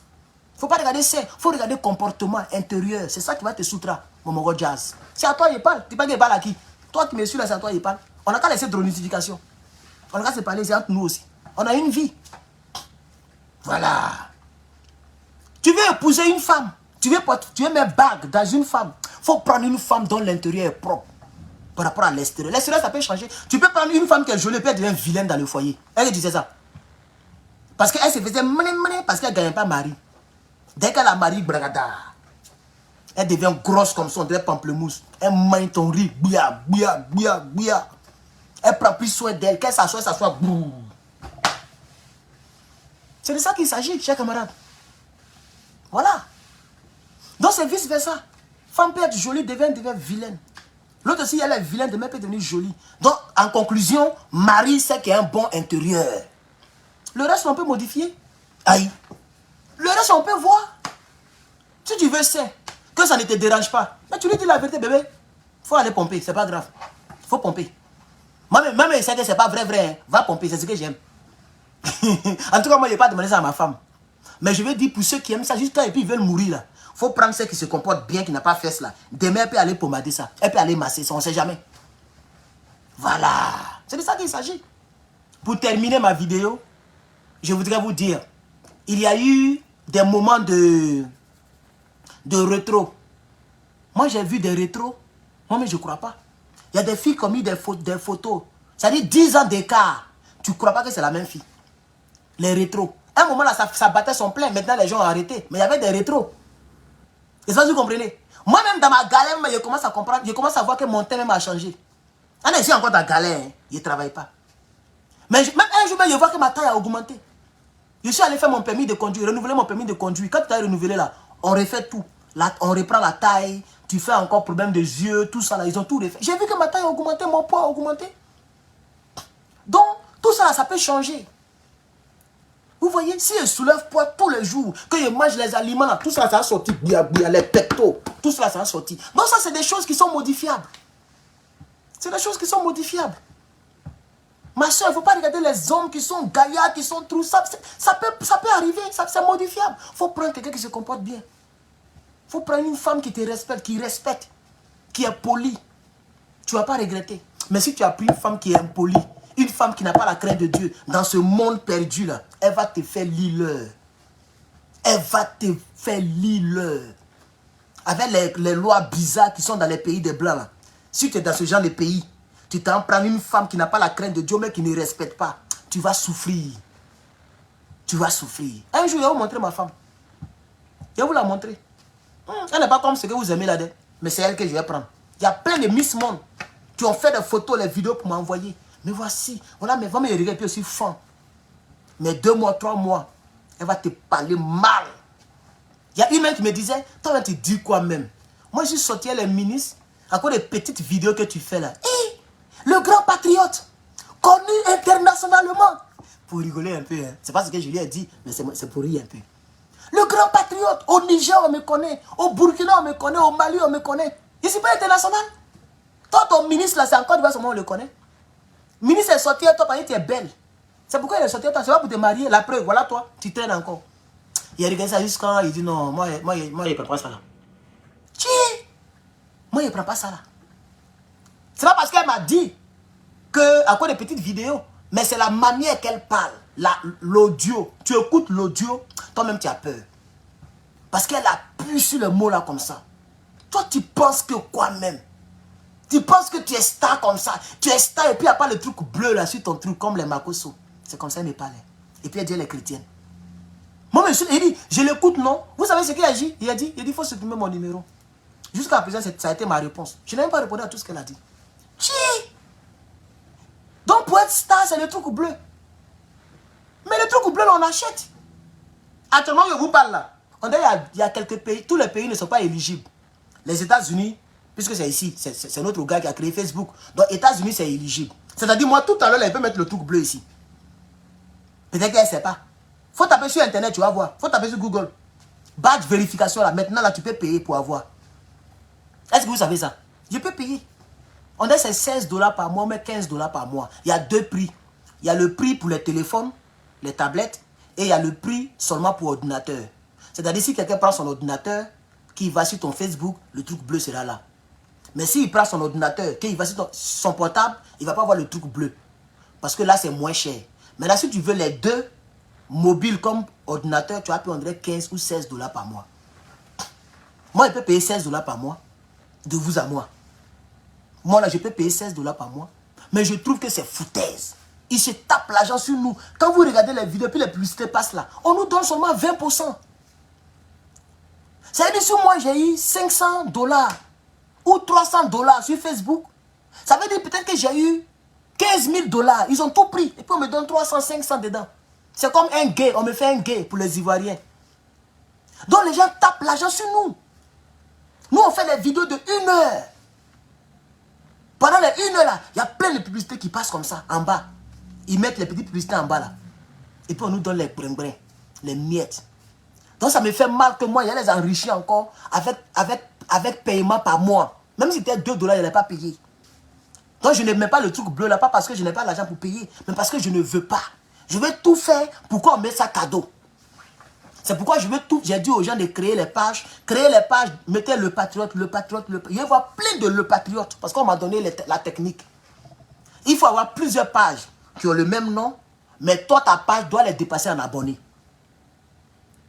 Il ne faut pas regarder sein. Il faut regarder comportement intérieur. C'est ça qui va te soutra, mon Mogo Jazz. C'est à toi qu'il parle. Tu ne sais pas qu'il parle à qui? Toi qui me suis là, c'est à toi qu'il parle. On n'a qu'à laisser de notification. On va se parler entre nous aussi. On a une vie. Voilà. Tu veux épouser une femme. Tu veux mettre bague dans une femme. Il faut prendre une femme dont l'intérieur est propre. Par rapport à l'extérieur. L'extérieur, ça peut changer. Tu peux prendre une femme qui est jolie et puis elle devient vilaine dans le foyer. Elle disait ça. Parce qu'elle se faisait parce qu'elle ne gagnait pas mari. Dès qu'elle a marié, elle devient grosse comme ça, on dirait pamplemousse. Elle mange ton riz, bouya, bouya, bouya, bouya. Elle prend plus soin d'elle. Qu'elle s'assoit, brrr. C'est de ça qu'il s'agit, chers camarades. Voilà. Donc c'est vice-versa. Femme peut être jolie, devient vilaine. L'autre aussi, elle est vilaine, demain peut devenir jolie. Donc, en conclusion, Marie, c'est qu'il y a un bon intérieur. Le reste, on peut modifier. Aïe. Le reste, on peut voir. Si tu veux, c'est que ça ne te dérange pas. Mais tu lui dis la vérité, bébé. Il faut aller pomper, c'est pas grave. Il faut pomper. Même il sait que c'est pas vrai. Hein. Va pomper, c'est ce que j'aime. En tout cas, moi, je n'ai pas demandé ça à ma femme. Mais je vais dire pour ceux qui aiment ça, jusqu'à et puis ils veulent mourir là. Il faut prendre ceux qui se comportent bien, qui n'a pas fait cela. Demain, elle peut aller pommader ça. Elle peut aller masser ça, on ne sait jamais. Voilà. C'est de ça qu'il s'agit. Pour terminer ma vidéo, je voudrais vous dire, il y a eu des moments de rétro. Moi, j'ai vu des rétros. Moi, mais je ne crois pas. Il y a des filles qui ont mis des photos. Ça dit 10 ans d'écart. Tu ne crois pas que c'est la même fille. Les rétros. À un moment là, ça battait son plein. Maintenant, les gens ont arrêté. Mais il y avait des rétros. Et ça, vous comprenez? Moi-même, dans ma galère, je commence à comprendre. Je commence à voir que mon thème même a changé. Je suis encore dans la galère. Hein. Je ne travaille pas. Mais même un jour, je vois que ma taille a augmenté. Je suis allé faire mon permis de conduire, renouveler mon permis de conduire. Quand tu as renouvelé là, on refait tout. Là, on reprend la taille. Tu fais encore problème des yeux, tout ça là. Ils ont tout refait. J'ai vu que ma taille a augmenté, mon poids a augmenté. Donc, tout ça là, ça peut changer. Vous voyez, si je soulève poids tous les jours, que je mange les aliments, là, tout ça, ça va sortir, les pectos, tout ça, ça va sortir. Donc ça, c'est des choses qui sont modifiables. C'est des choses qui sont modifiables. Ma soeur, il ne faut pas regarder les hommes qui sont gaillards, qui sont trop... Ça peut arriver, c'est modifiable. Il faut prendre quelqu'un qui se comporte bien. Il faut prendre une femme qui te respecte, qui est polie. Tu ne vas pas regretter. Mais si tu as pris une femme qui est impolie, une femme qui n'a pas la crainte de Dieu, dans ce monde perdu là, elle va te faire l'îleur. Elle va te faire l'îleur. Avec les lois bizarres qui sont dans les pays des Blancs là. Si tu es dans ce genre de pays, tu t'en prends une femme qui n'a pas la crainte de Dieu, mais qui ne respecte pas, tu vas souffrir. Tu vas souffrir. Un jour, je vais vous montrer ma femme. Je vais vous la montrer. Elle n'est pas comme ce que vous aimez là-dedans, mais c'est elle que je vais prendre. Il y a plein de Miss Monde qui ont fait des photos, les vidéos pour m'envoyer. Mais voici, voilà, mais va me regarder aussi fond. Mais 2 mois, 3 mois, elle va te parler mal. Il y a une même qui me disait, toi, tu dis quoi même? Moi, je suis sorti les ministres à cause des petites vidéos que tu fais là. Hé, le grand patriote, connu internationalement. Pour rigoler un peu, hein. C'est pas ce que je lui ai dit, mais c'est pour rire un peu. Le grand patriote, au Niger, on me connaît. Au Burkina, on me connaît. Au Mali, on me connaît. Ici, pas international. Toi, ton ministre, là, c'est encore du bas, on le connaît. Le ministre est sorti à toi parce que tu es belle. C'est pourquoi il est sorti à toi. C'est pas pour te marier. La preuve, voilà toi, tu traînes encore. Il a regardé ça jusqu'à il dit non, moi, il ne prend pas ça là. Moi, il ne prend pas ça là. C'est pas parce qu'elle m'a dit que, à cause des petites vidéos, mais c'est la manière qu'elle parle. L'audio. Tu écoutes l'audio, toi-même tu as peur. Parce qu'elle appuie sur le mot là comme ça. Toi, tu penses que quoi même? Tu penses que tu es star comme ça. Tu es star et puis il n'y a pas le truc bleu là sur ton truc comme les Makoso. C'est comme ça qu'elle me parlait. Et puis elle dit elle est chrétienne. Moi, il dit, je l'écoute, non? Vous savez ce qu'il a dit? Il a dit, il faut supprimer mon numéro. Jusqu'à présent, ça a été ma réponse. Je n'ai même pas répondu à tout ce qu'elle a dit. Donc pour être star, c'est le truc bleu. Mais le truc bleu, là, on achète. Actuellement, je vous parle là. Il y a quelques pays, tous les pays ne sont pas éligibles. Les États-Unis, puisque c'est ici, c'est notre gars qui a créé Facebook. Donc, États-Unis, c'est éligible. C'est-à-dire, moi, tout à l'heure, il peut mettre le truc bleu ici. Peut-être qu'elle ne sait pas. Il faut taper sur Internet, tu vas voir. Il faut taper sur Google. Badge vérification, là. Maintenant, là, tu peux payer pour avoir. Est-ce que vous savez ça? Je peux payer. On a c'est $16 par mois, mais $15 par mois. Il y a 2 prix. Il y a le prix pour les téléphones, les tablettes, et il y a le prix seulement pour ordinateur. C'est-à-dire, si quelqu'un prend son ordinateur, qu'il va sur ton Facebook, le truc bleu sera là. Mais s'il prend son ordinateur, qu'il va sur son portable, il ne va pas voir le truc bleu. Parce que là, c'est moins cher. Mais là, si tu veux les deux, mobiles comme ordinateur, tu vas payer, on dirait, 15 ou $16 par mois. Moi, je peux payer $16 par mois, de vous à moi. Moi, là, je peux payer $16 par mois. Mais je trouve que c'est foutaise. Ils se tapent l'argent sur nous. Quand vous regardez les vidéos, puis les publicités passent là, on nous donne seulement 20%. Ça veut dire sur moi, j'ai eu 500 $ ou 300 $ sur Facebook. Ça veut dire peut-être que j'ai eu 15 000 $. Ils ont tout pris. Et puis on me donne 300, 500 dedans. C'est comme un gay. On me fait un gay pour les Ivoiriens. Donc les gens tapent l'argent sur nous. Nous, on fait des vidéos de 1 heure. Pendant les 1 heure là, il y a plein de publicités qui passent comme ça, en bas. Ils mettent les petites publicités en bas là. Et puis on nous donne les brin-brin, les miettes. Donc ça me fait mal que moi, il y a les enrichis encore avec paiement par mois. Même si c'était 2 $, il n'allait pas payer. Donc je ne mets pas le truc bleu là, pas parce que je n'ai pas l'argent pour payer, mais parce que je ne veux pas. Je veux tout faire, pourquoi on met ça cadeau? C'est pourquoi je veux tout. J'ai dit aux gens de créer les pages, mettez le patriote, le patriote, le patriote. Il y a plein de le patriote, parce qu'on m'a donné la technique. Il faut avoir plusieurs pages qui ont le même nom, mais toi, ta page doit les dépasser en abonnés.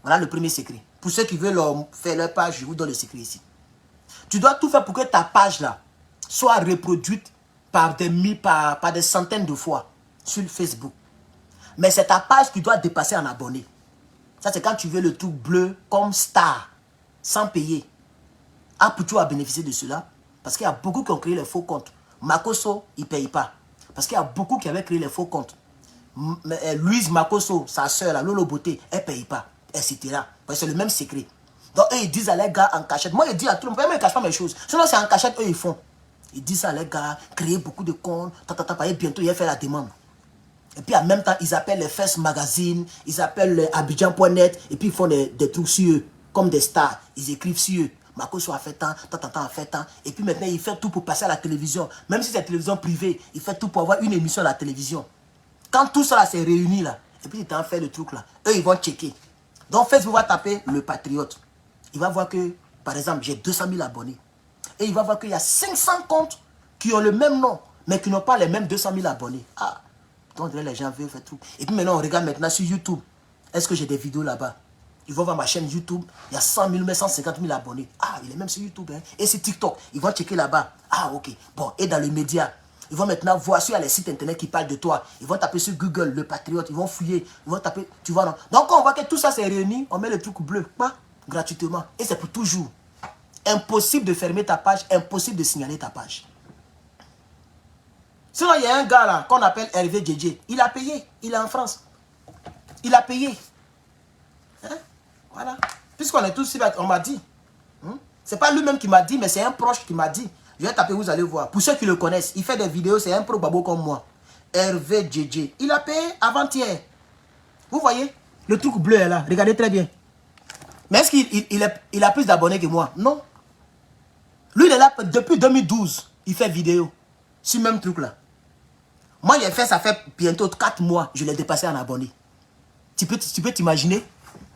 Voilà le premier secret. Pour ceux qui veulent faire leur page, je vous donne le secret ici. Tu dois tout faire pour que ta page là soit reproduite par des centaines de fois sur Facebook. Mais c'est ta page qui doit dépasser en abonnés. Ça, c'est quand tu veux le truc bleu comme star, sans payer. Aputu a bénéficié de cela parce qu'il y a beaucoup qui ont créé les faux comptes. Makoso, il ne paye pas. Parce qu'il y a beaucoup qui avaient créé les faux comptes. Louise Makoso, sa soeur, Lolo Beauté, elle ne paye pas, etc. C'est le même secret. Donc, eux, ils disent à les gars en cachette. Moi, je dis à tout le monde, ils ne cachent pas mes choses. Sinon, c'est en cachette, eux, ils font. Ils disent à les gars, créer beaucoup de comptes, et bientôt, ils vont faire la demande. Et puis en même temps, ils appellent les First Magazine, ils appellent Abidjan.net, et puis ils font des trucs sur eux, comme des stars. Ils écrivent sur eux. Makoso a fait tant, a fait tant. Et puis maintenant, il fait tout pour passer à la télévision. Même si c'est télévision privée, il fait tout pour avoir une émission à la télévision. Quand tout ça s'est réuni là, et puis il t'en fait le truc là, eux ils vont checker. Donc Facebook va taper le patriote. Il va voir que, par exemple, j'ai 200 000 abonnés. Et il va voir qu'il y a 500 comptes qui ont le même nom, mais qui n'ont pas les mêmes 200 000 abonnés. Ah! Donc les gens veulent faire tout. Et puis maintenant, on regarde maintenant sur YouTube. Est-ce que j'ai des vidéos là-bas? Ils vont voir ma chaîne YouTube. Il y a 100 000, mais 150 000 abonnés. Ah, il est même sur YouTube. Hein. Et sur TikTok, ils vont checker là-bas. Ah, ok. Bon, et dans les médias, ils vont maintenant voir sur les sites internet qui parlent de toi. Ils vont taper sur Google, le patriote. Ils vont fouiller. Ils vont taper. Tu vois, non? Donc, quand on voit que tout ça s'est réuni, on met le truc bleu. Pas gratuitement. Et c'est pour toujours. Impossible de fermer ta page. Impossible de signaler ta page. Sinon, il y a un gars là qu'on appelle Hervé JJ. Il a payé. Il est en France. Il a payé. Hein? Voilà. Puisqu'on est tous ici, on m'a dit. C'est pas lui-même qui m'a dit, mais c'est un proche qui m'a dit. Je vais taper, vous allez voir. Pour ceux qui le connaissent, il fait des vidéos, c'est un pro babo comme moi. Hervé JJ. Il a payé avant-hier. Vous voyez? Le truc bleu est là. Regardez très bien. Mais est-ce qu'il a plus d'abonnés que moi? Non. Lui, il est là depuis 2012. Il fait vidéo. Sur le même truc là. Moi, j'ai fait, ça fait bientôt 4 mois, je l'ai dépassé en abonné. Tu peux t'imaginer?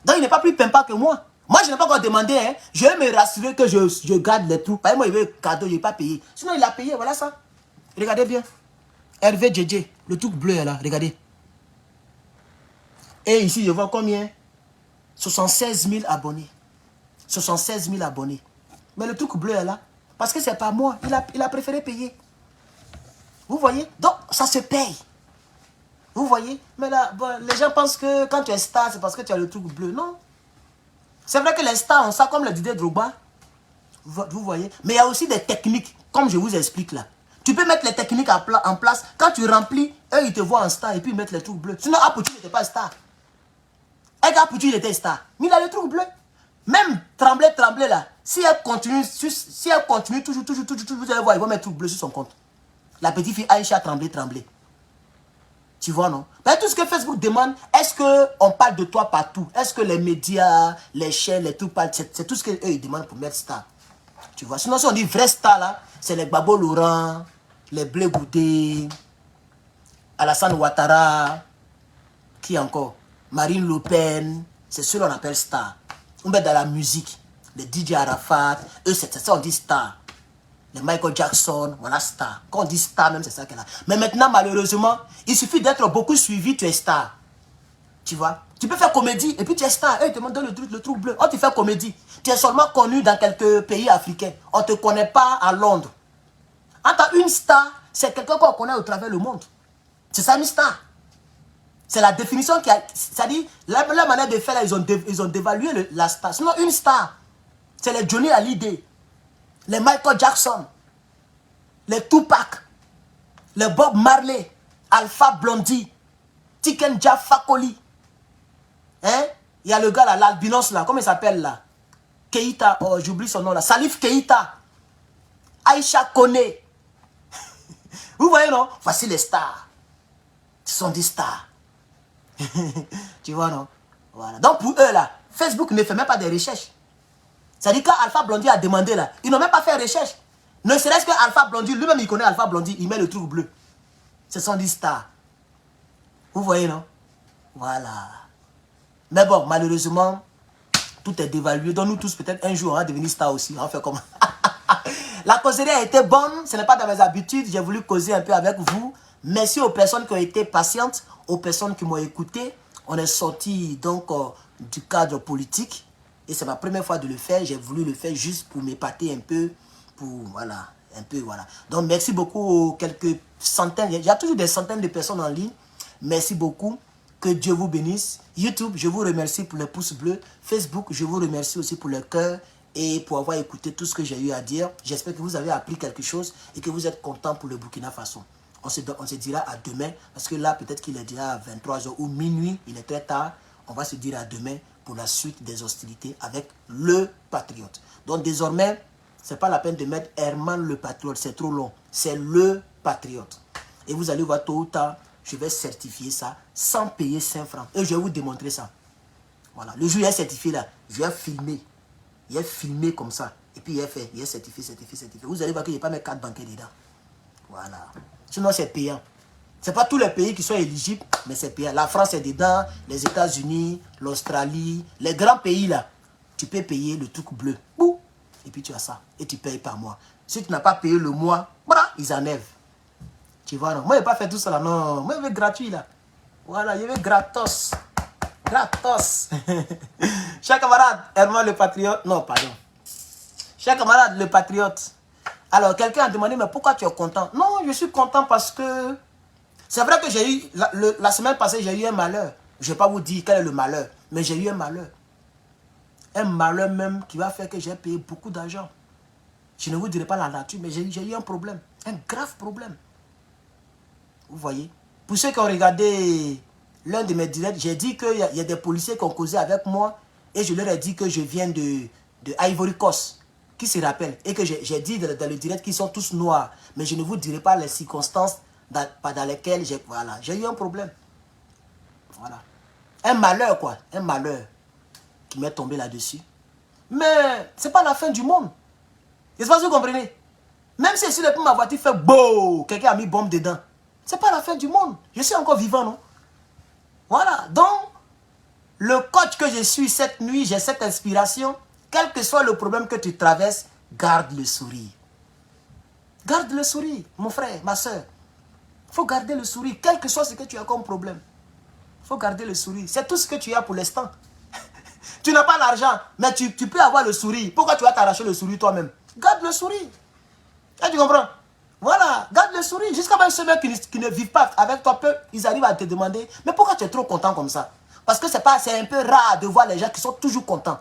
Donc, il n'est pas plus pimpant que moi. Moi, je n'ai pas encore demandé, hein. Je vais me rassurer que je garde les trucs. Par exemple, moi, il veut cadeau, je n'ai pas payé. Sinon, il a payé, voilà ça. Regardez bien. Hervé JJ, le truc bleu est là, regardez. Et ici, je vois combien? 76 000 abonnés. 76 000 abonnés. Mais le truc bleu est là. Parce que c'est pas moi. Il a préféré payer. Vous voyez? Donc, ça se paye. Vous voyez? Mais là, bon, les gens pensent que quand tu es star, c'est parce que tu as le truc bleu. Non. C'est vrai que les stars ont ça comme le Didier Drogba. Vous voyez? Mais il y a aussi des techniques, comme je vous explique là. Tu peux mettre les techniques en place. Quand tu remplis, eux, ils te voient en star et puis ils mettent les trucs bleus. Sinon, Aputu n'était pas star. Et Aputu, il était star. Mais il a le truc bleu. Même Tremblay là. Si elle continue toujours, vous allez voir, ils vont mettre le truc bleu sur son compte. La petite fille Aïcha Tremblay. Tu vois, non? Mais tout ce que Facebook demande, est-ce qu'on parle de toi partout? Est-ce que les médias, les chaînes, les trucs parlent? C'est tout ce qu'eux, ils demandent pour mettre star. Tu vois? Sinon, si on dit vrai star, là, c'est les Babo Laurent, les Blé Goudé, Alassane Ouattara, qui encore? Marine Le Pen, c'est ceux qu'on appelle star. On met dans la musique, les DJ Arafat, eux, c'est ça, on dit star. Les Michael Jackson, voilà star. Quand on dit star, même c'est ça qu'elle a. Mais maintenant, malheureusement, il suffit d'être beaucoup suivi, tu es star. Tu vois? Tu peux faire comédie et puis tu es star. Et ils te demandent le truc bleu. On te fait comédie. Tu es seulement connu dans quelques pays africains. On ne te connaît pas à Londres. En tant qu'une star, c'est quelqu'un qu'on connaît au travers le monde. C'est ça une star. C'est la définition qui a. C'est-à-dire, la manière de faire là, ils ont dévalué la star. Sinon, une star, C'est les Johnny Hallyday, les Michael Jackson, les Tupac, les Bob Marley, Alpha Blondy, Tikenja Fakoli. Hein? Il y a le gars là, l'albinos là, comment il s'appelle là? Keita, oh j'oublie son nom là. Salif Keita, Aïcha Kone. Vous voyez non? Voici les stars. Ce sont des stars. Tu vois non? Voilà. Donc pour eux là, Facebook ne fait même pas des recherches. C'est-à-dire quand Alpha Blondy a demandé là, ils n'ont même pas fait recherche. Ne serait-ce que Alpha Blondy, lui-même il connaît Alpha Blondy, il met le truc bleu. Ce sont des stars. Vous voyez non? Voilà. Mais bon, malheureusement, tout est dévalué. Donc nous tous, peut-être un jour, on va devenir star aussi. On va faire comment? La causerie a été bonne. Ce n'est pas dans mes habitudes. J'ai voulu causer un peu avec vous. Merci aux personnes qui ont été patientes, aux personnes qui m'ont écouté. On est sorti donc du cadre politique. Et c'est ma première fois de le faire. J'ai voulu le faire juste pour m'épater un peu. Pour, voilà, un peu, voilà. Donc merci beaucoup aux quelques centaines. Il y a toujours des centaines de personnes en ligne. Merci beaucoup. Que Dieu vous bénisse. YouTube, je vous remercie pour les pouces bleus. Facebook, je vous remercie aussi pour le cœur et pour avoir écouté tout ce que j'ai eu à dire. J'espère que vous avez appris quelque chose et que vous êtes content pour le Burkina Faso. On se dira à demain parce que là, peut-être qu'il est déjà à 23 h ou minuit. Il est très tard. On va se dire à demain pour la suite des hostilités avec le patriote. Donc désormais, ce n'est pas la peine de mettre Herman le patriote. C'est trop long. C'est le patriote. Et vous allez voir tôt ou tard, je vais certifier ça sans payer 5 francs. Et je vais vous démontrer ça. Voilà. Le jour où il est certifié là, je vais filmer. Il est filmé comme ça. Et puis il est fait. Il est certifié, certifié, certifié. Vous allez voir qu'il n'y a pas mes cartes bancaires dedans. Voilà. Sinon c'est payant. Ce n'est pas tous les pays qui sont éligibles, mais c'est payant. La France est dedans, les États-Unis, l'Australie, les grands pays là. Tu peux payer le truc bleu. Bouh. Et puis tu as ça. Et tu payes par mois. Si tu n'as pas payé le mois, voilà, ils enlèvent. Tu vois, non. Moi, je n'ai pas fait tout ça là, non. Moi, je veux gratuit là. Voilà, je veux gratos. Gratos. Cher camarade, Herman le patriote. Non, pardon. Cher camarade, le patriote. Alors, quelqu'un a demandé, mais pourquoi tu es content? Non, je suis content parce que... C'est vrai que j'ai eu... La semaine passée, j'ai eu un malheur. Je ne vais pas vous dire quel est le malheur. Mais j'ai eu un malheur. Un malheur même qui va faire que j'ai payé beaucoup d'argent. Je ne vous dirai pas la nature, mais j'ai eu un problème. Un grave problème. Vous voyez? Pour ceux qui ont regardé l'un de mes directs, j'ai dit qu'il y a des policiers qui ont causé avec moi et je leur ai dit que je viens de Ivory Coast, qui se rappellent. Et que j'ai dit dans le direct qu'ils sont tous noirs. Mais je ne vous dirai pas les circonstances dans lesquelles j'ai eu un problème. Voilà. Un malheur quoi. Un malheur qui m'est tombé là-dessus. Mais ce n'est pas la fin du monde. N'est-ce pas, vous comprenez? Même si sur le pont ma voiture fait beau, quelqu'un a mis bombe dedans. Ce n'est pas la fin du monde. Je suis encore vivant, non? Voilà. Donc, le coach que je suis cette nuit, j'ai cette inspiration. Quel que soit le problème que tu traverses, garde le sourire. Garde le sourire, mon frère, ma soeur. Il faut garder le sourire, quel que soit ce que tu as comme problème. Il faut garder le sourire. C'est tout ce que tu as pour l'instant. Tu n'as pas l'argent, mais tu peux avoir le sourire. Pourquoi tu vas t'arracher le sourire toi-même? Garde le sourire. Là, tu comprends? Voilà, garde le sourire. Jusqu'à même ceux qui ne vivent pas avec toi, ils arrivent à te demander, mais pourquoi tu es trop content comme ça? Parce que c'est un peu rare de voir les gens qui sont toujours contents.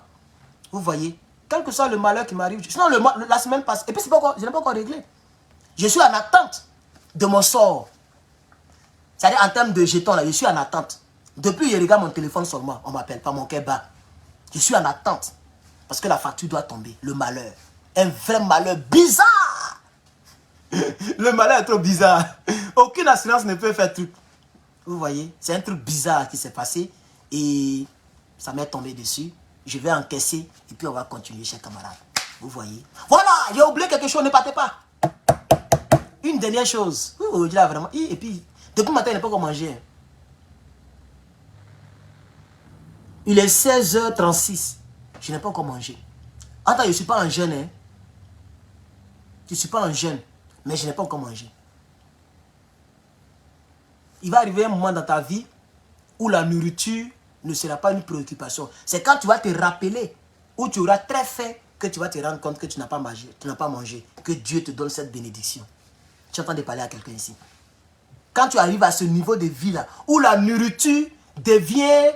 Vous voyez? Quel que soit le malheur qui m'arrive. Sinon, la semaine passe. Et puis, je n'ai pas encore réglé. Je suis en attente de mon sort. C'est-à-dire en termes de jetons, là, je suis en attente. Depuis, je regarde mon téléphone seulement. On ne m'appelle pas, mon cœur bat. Je suis en attente. Parce que la facture doit tomber. Le malheur. Un vrai malheur bizarre. Le malheur est trop bizarre. Aucune assurance ne peut faire truc. Vous voyez? C'est un truc bizarre qui s'est passé. Et ça m'est tombé dessus. Je vais encaisser. Et puis on va continuer, chers camarades. Vous voyez? Voilà! J'ai oublié quelque chose. Ne partez pas. Une dernière chose. Là, vraiment. Et puis, depuis le matin, il n'a pas encore mangé. Il est 16h36. Je n'ai pas encore mangé. Attends, je ne suis pas en jeûne. Hein. Je ne suis pas en jeûne. Mais je n'ai pas encore mangé. Il va arriver un moment dans ta vie où la nourriture ne sera pas une préoccupation. C'est quand tu vas te rappeler, où tu auras très faim, que tu vas te rendre compte que tu n'as pas mangé. Que Dieu te donne cette bénédiction. Tu es en train de parler à quelqu'un ici. Quand tu arrives à ce niveau de vie là, où la nourriture devient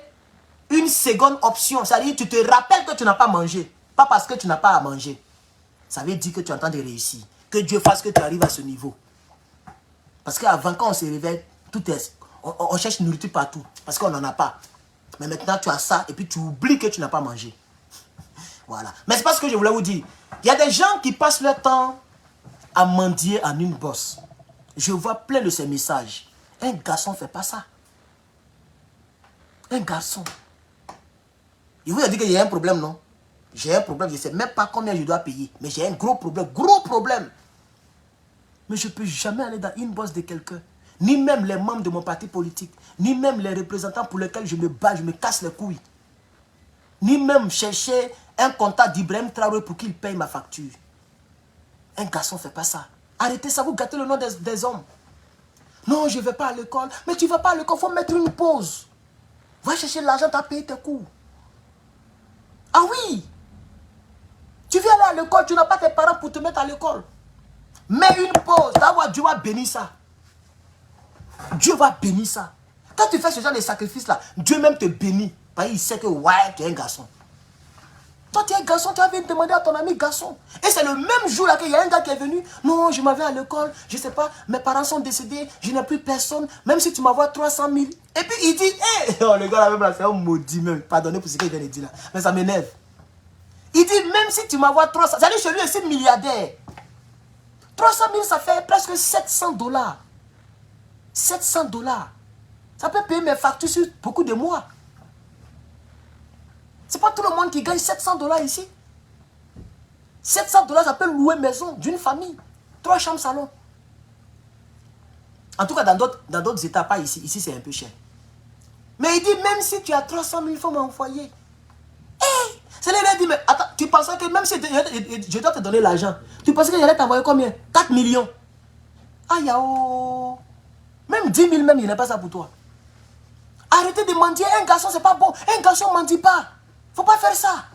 une seconde option, c'est-à-dire tu te rappelles que tu n'as pas mangé. Pas parce que tu n'as pas à manger. Ça veut dire que tu es en train de réussir. Que Dieu fasse que tu arrives à ce niveau. Parce qu'avant, quand on se réveille, on cherche nourriture partout. Parce qu'on n'en a pas. Mais maintenant, tu as ça et puis tu oublies que tu n'as pas mangé. Voilà. Mais c'est pas ce que je voulais vous dire. Il y a des gens qui passent leur temps à mendier en une bosse. Je vois plein de ces messages. Un garçon ne fait pas ça. Un garçon. Il vous a dit qu'il y a un problème, non? J'ai un problème, je ne sais même pas combien je dois payer. Mais j'ai un gros problème, Mais je ne peux jamais aller dans une bosse de quelqu'un. Ni même les membres de mon parti politique. Ni même les représentants pour lesquels je me bats, je me casse les couilles. Ni même chercher un comptable d'Ibrahim Traoré pour qu'il paye ma facture. Un garçon ne fait pas ça. Arrêtez ça, vous gâtez le nom des hommes. Non, je ne vais pas à l'école. Mais tu ne vas pas à l'école, il faut mettre une pause. Va chercher l'argent, tu as payé tes cours. Ah oui! Tu viens aller à l'école, tu n'as pas tes parents pour te mettre à l'école. Mets une pause, d'abord Dieu va bénir ça. Dieu va bénir ça. Quand tu fais ce genre de sacrifice-là, Dieu même te bénit. Parce qu'il sait que ouais, tu es un garçon. Toi, tu es un garçon, tu as venu demander à ton ami garçon. Et c'est le même jour là qu'il y a un gars qui est venu. Non, je m'avais à l'école, je ne sais pas, mes parents sont décédés, je n'ai plus personne, même si tu m'envoies 300 000. Et puis il dit, hé, oh, le gars là même là, c'est un maudit même. Pardonnez pour ce qu'il vient de dire là. Mais ça m'énerve. Il dit, même si tu m'envoies 300, c'est-à-dire chez lui, il est milliardaire. 300 000, ça fait presque 700 $. 700 $. Ça peut payer mes factures sur beaucoup de mois. C'est pas tout le monde qui gagne 700 $ ici. 700 $, ça peut louer maison d'une famille. 3 chambres salon. En tout cas, dans d'autres états, pas ici. Ici, c'est un peu cher. Mais il dit, même si tu as 300 000, il faut m'envoyer. Hey! C'est là, il dit, mais attends, tu pensais que même si je dois te donner l'argent, tu pensais que j'allais t'envoyer combien? 4 millions. Aïe, oh. Même 10 000, même, il n'est pas ça pour toi. Arrêtez de mendier. Un garçon, c'est pas bon. Un garçon ne mendie pas. Faut pas faire ça.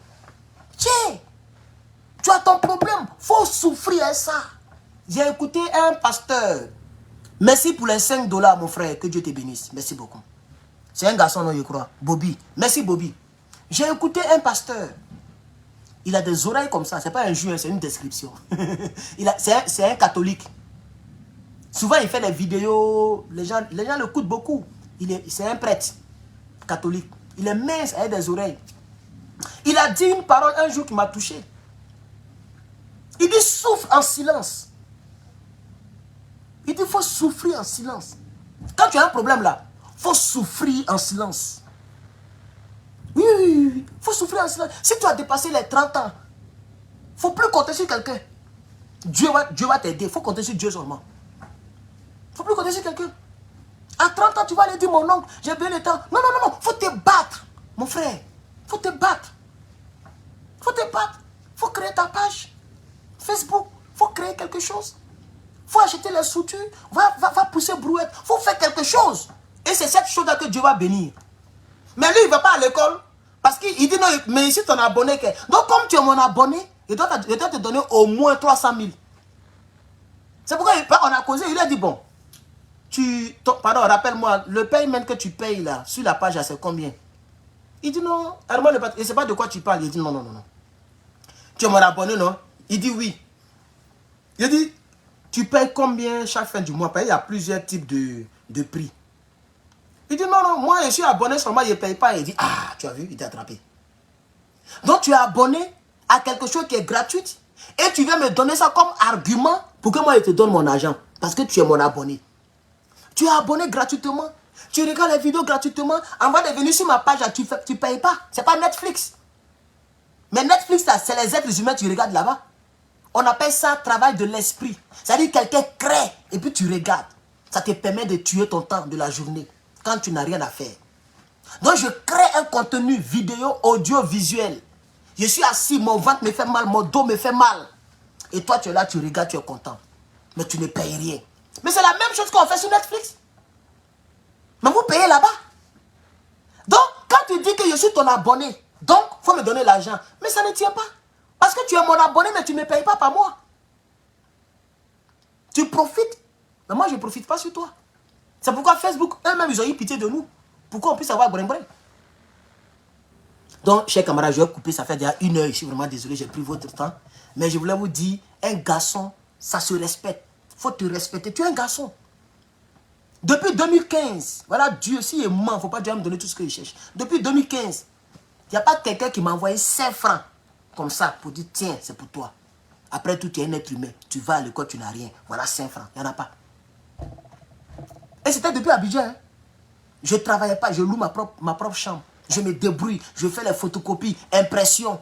Tiens, tu as ton problème. Faut souffrir à ça. J'ai écouté un pasteur. Merci pour les 5 $, mon frère. Que Dieu te bénisse. Merci beaucoup. C'est un garçon, non, je crois. Bobby. Merci, Bobby. J'ai écouté un pasteur. Il a des oreilles comme ça. C'est pas un juin, c'est une description. C'est un catholique. Souvent, il fait des vidéos. Les gens l'écoutent beaucoup. C'est un prêtre catholique. Il est mince avec des oreilles. Il a dit une parole un jour qui m'a touché. Il dit souffre en silence. Il dit il faut souffrir en silence. Quand tu as un problème là, il faut souffrir en silence. Oui, il faut souffrir en silence. Si tu as dépassé les 30 ans, il ne faut plus compter sur quelqu'un. Dieu va t'aider. Il faut compter sur Dieu seulement. Il ne faut plus compter sur quelqu'un. À 30 ans, tu vas aller dire mon oncle, j'ai bien le temps. Non, non, non, il faut te battre, mon frère. Il faut te battre. Il faut te battre. Il faut créer ta page Facebook. Il faut créer quelque chose. Il faut acheter les soutures. Va pousser brouette. Il faut faire quelque chose. Et c'est cette chose-là que Dieu va bénir. Mais lui, il ne va pas à l'école. Parce qu'il dit non, mais ici ton abonné. Donc comme tu es mon abonné, il doit te donner au moins 300 000. C'est pourquoi on a causé. Il a dit bon. Pardon, rappelle-moi, le paiement que tu payes là, sur la page, c'est combien? Il dit non, Armand, il ne sait pas de quoi tu parles. Il dit non, non, non, non. Tu es mon abonné, non? Il dit oui. Il dit, tu payes combien chaque fin du mois? Il y a plusieurs types de prix. Il dit non, non, moi je suis abonné seulement, je ne paye pas. Il dit, ah, tu as vu, il t'a attrapé. Donc tu es abonné à quelque chose qui est gratuit et tu viens me donner ça comme argument pour que moi je te donne mon argent. Parce que tu es mon abonné. Tu es abonné gratuitement. Tu regardes les vidéos gratuitement. Avant de venir sur ma page, tu ne payes pas. Ce n'est pas Netflix. Mais Netflix, c'est les êtres humains, tu regardes là-bas. On appelle ça travail de l'esprit. C'est-à-dire quelqu'un crée et puis tu regardes. Ça te permet de tuer ton temps de la journée quand tu n'as rien à faire. Donc je crée un contenu vidéo, audio, visuel. Je suis assis, mon ventre me fait mal, mon dos me fait mal. Et toi, tu es là, tu regardes, tu es content. Mais tu ne payes rien. Mais c'est la même chose qu'on fait sur Netflix. Mais vous payez là-bas. Donc, quand tu dis que je suis ton abonné, donc, il faut me donner l'argent. Mais ça ne tient pas. Parce que tu es mon abonné, mais tu ne me payes pas par mois. Tu profites. Mais moi, je ne profite pas sur toi. C'est pourquoi Facebook, eux-mêmes, ils ont eu pitié de nous. Pour qu'on puisse avoir brin brin. Donc, chers camarades, je vais couper, ça fait déjà 1 heure, je suis vraiment désolé, j'ai pris votre temps. Mais je voulais vous dire, un garçon, ça se respecte. Il faut te respecter, tu es un garçon. Depuis 2015, voilà, Dieu, s'il est mort, il ne faut pas Dieu me donner tout ce qu'il cherche. Depuis 2015, il n'y a pas quelqu'un qui m'a envoyé 5 francs, comme ça, pour dire, tiens, c'est pour toi. Après tout, tu es un être humain, tu vas à l'école, tu n'as rien. Voilà 5 francs, il n'y en a pas. Et c'était depuis Abidjan, hein. Je ne travaillais pas, je loue ma propre chambre. Je me débrouille, je fais les photocopies, impression,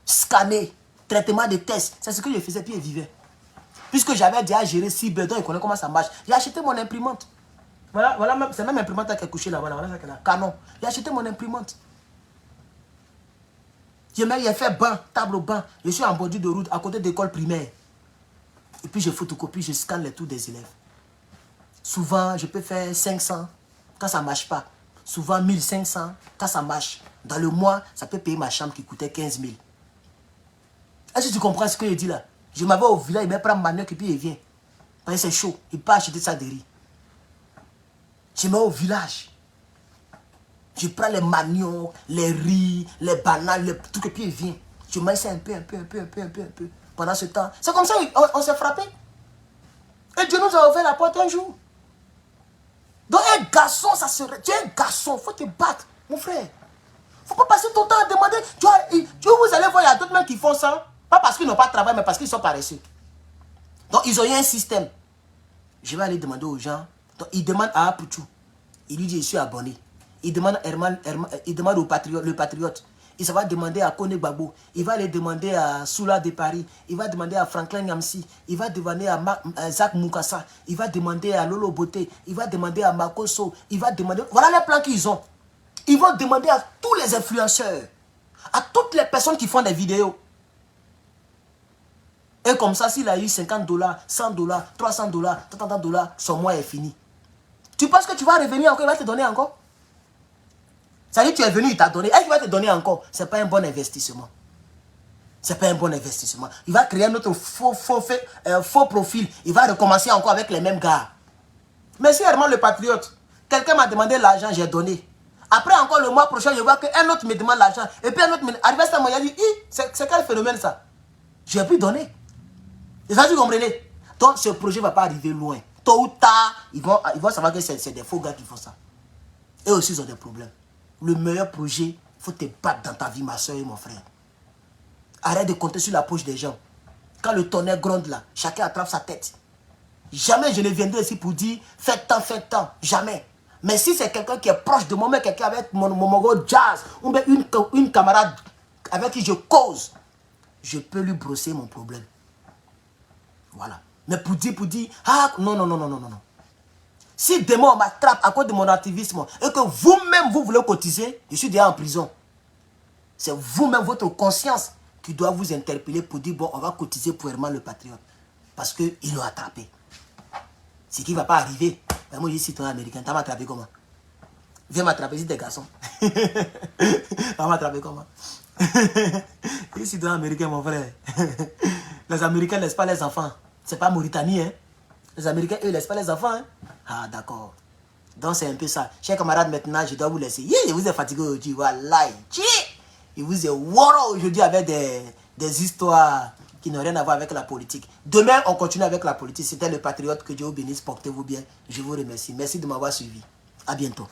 scanner, traitement de tests. C'est ce que je faisais, puis je vivais. Puisque j'avais déjà géré 6 bedons, il connaît comment ça marche. J'ai acheté mon imprimante. Voilà, c'est même imprimante qui est couchée là-bas. Voilà, ça là. Canon. J'ai acheté mon imprimante. J'ai fait banc, table au banc. Je suis en bordure de route, à côté de l'école primaire. Et puis je photocopie, je scanne les tours des élèves. Souvent, je peux faire 500 quand ça ne marche pas. Souvent 1500 quand ça marche. Dans le mois, ça peut payer ma chambre qui coûtait 15 000. Est-ce que tu comprends ce que je dis là? Je m'avais au village, il me prend manioc et puis il vient. Parce que c'est chaud, il part acheter ça de riz. Je me mets au village. Je prends les maniocs, les riz, les bananes, les trucs et puis il vient. Je mange ça un peu. Pendant ce temps, c'est comme ça on s'est frappé. Et Dieu nous a ouvert la porte un jour. Donc un garçon, ça serait... Tu es un garçon, il faut te battre, mon frère. Il ne faut pas passer ton temps à demander... Tu vois, vous allez voir, il y a d'autres mecs qui font ça. Pas parce qu'ils n'ont pas de travail, mais parce qu'ils sont paresseux. Donc ils ont eu un système. Je vais aller demander aux gens. Donc ils demandent à Apuchou. Il lui dit, je suis abonné. Il demande à il demande au patriote, le patriote. Il va demander à Kone Gbagbo. Il va aller demander à Soula de Paris. Il va demander à Franklin Nyamsi. Il va demander à Zach Moukassa. Il va demander à Lolo Boté. Il va demander à Makoso. Il va demander... Voilà les plans qu'ils ont. Ils vont demander à tous les influenceurs. À toutes les personnes qui font des vidéos. Et comme ça, s'il a eu 50 $, 100 $, 300 $, 30 $, son mois est fini. Tu penses que tu vas revenir encore, il va te donner encore? Ça dit, tu es venu, il t'a donné. Et il va te donner encore. Ce n'est pas un bon investissement. Ce n'est pas un bon investissement. Il va créer un autre faux profil. Il va recommencer encore avec les mêmes gars. Mais si vraiment le patriote, quelqu'un m'a demandé l'argent, j'ai donné. Après encore le mois prochain, je vois qu'un autre me demande l'argent. Et puis un autre me arrive à ce moment, il a dit, c'est quel phénomène ça? J'ai pu donner. Et ça, vous comprenez? Donc ce projet ne va pas arriver loin. Tôt ou tard, ils vont savoir que c'est des faux gars qui font ça. Et aussi, ils ont des problèmes. Le meilleur projet, il faut te battre dans ta vie, ma soeur et mon frère. Arrête de compter sur la poche des gens. Quand le tonnerre gronde là, chacun attrape sa tête. Jamais je ne viendrai ici pour dire, faites tant. Jamais. Mais si c'est quelqu'un qui est proche de moi, mais quelqu'un avec mon jazz, ou bien une camarade avec qui je cause, je peux lui brosser mon problème. Voilà. Mais pour dire, ah, non. Si demain on m'attrape à cause de mon activisme et que vous-même vous voulez cotiser, je suis déjà en prison. C'est vous-même, votre conscience qui doit vous interpeller pour dire, bon, on va cotiser pour Herman le patriote. Parce qu'ils l'ont attrapé. Ce qui ne va pas arriver. Mais moi, je suis citoyen américain. Tu vas m'attraper comment? Viens m'attraper si t'es garçon. Tu vas m'attraper comment? Je suis citoyen américain, mon frère. Les Américains ne laissent pas les enfants. C'est pas Mauritanie, hein. Les Américains, eux, ne laissent pas les enfants. Hein? Ah, d'accord. Donc, c'est un peu ça. Chers camarades, maintenant, je dois vous laisser. Je vous ai fatigué aujourd'hui. Voilà. Je vous ai warré aujourd'hui avec des histoires qui n'ont rien à voir avec la politique. Demain, on continue avec la politique. C'était le patriote. Que Dieu vous bénisse. Portez-vous bien. Je vous remercie. Merci de m'avoir suivi. À bientôt.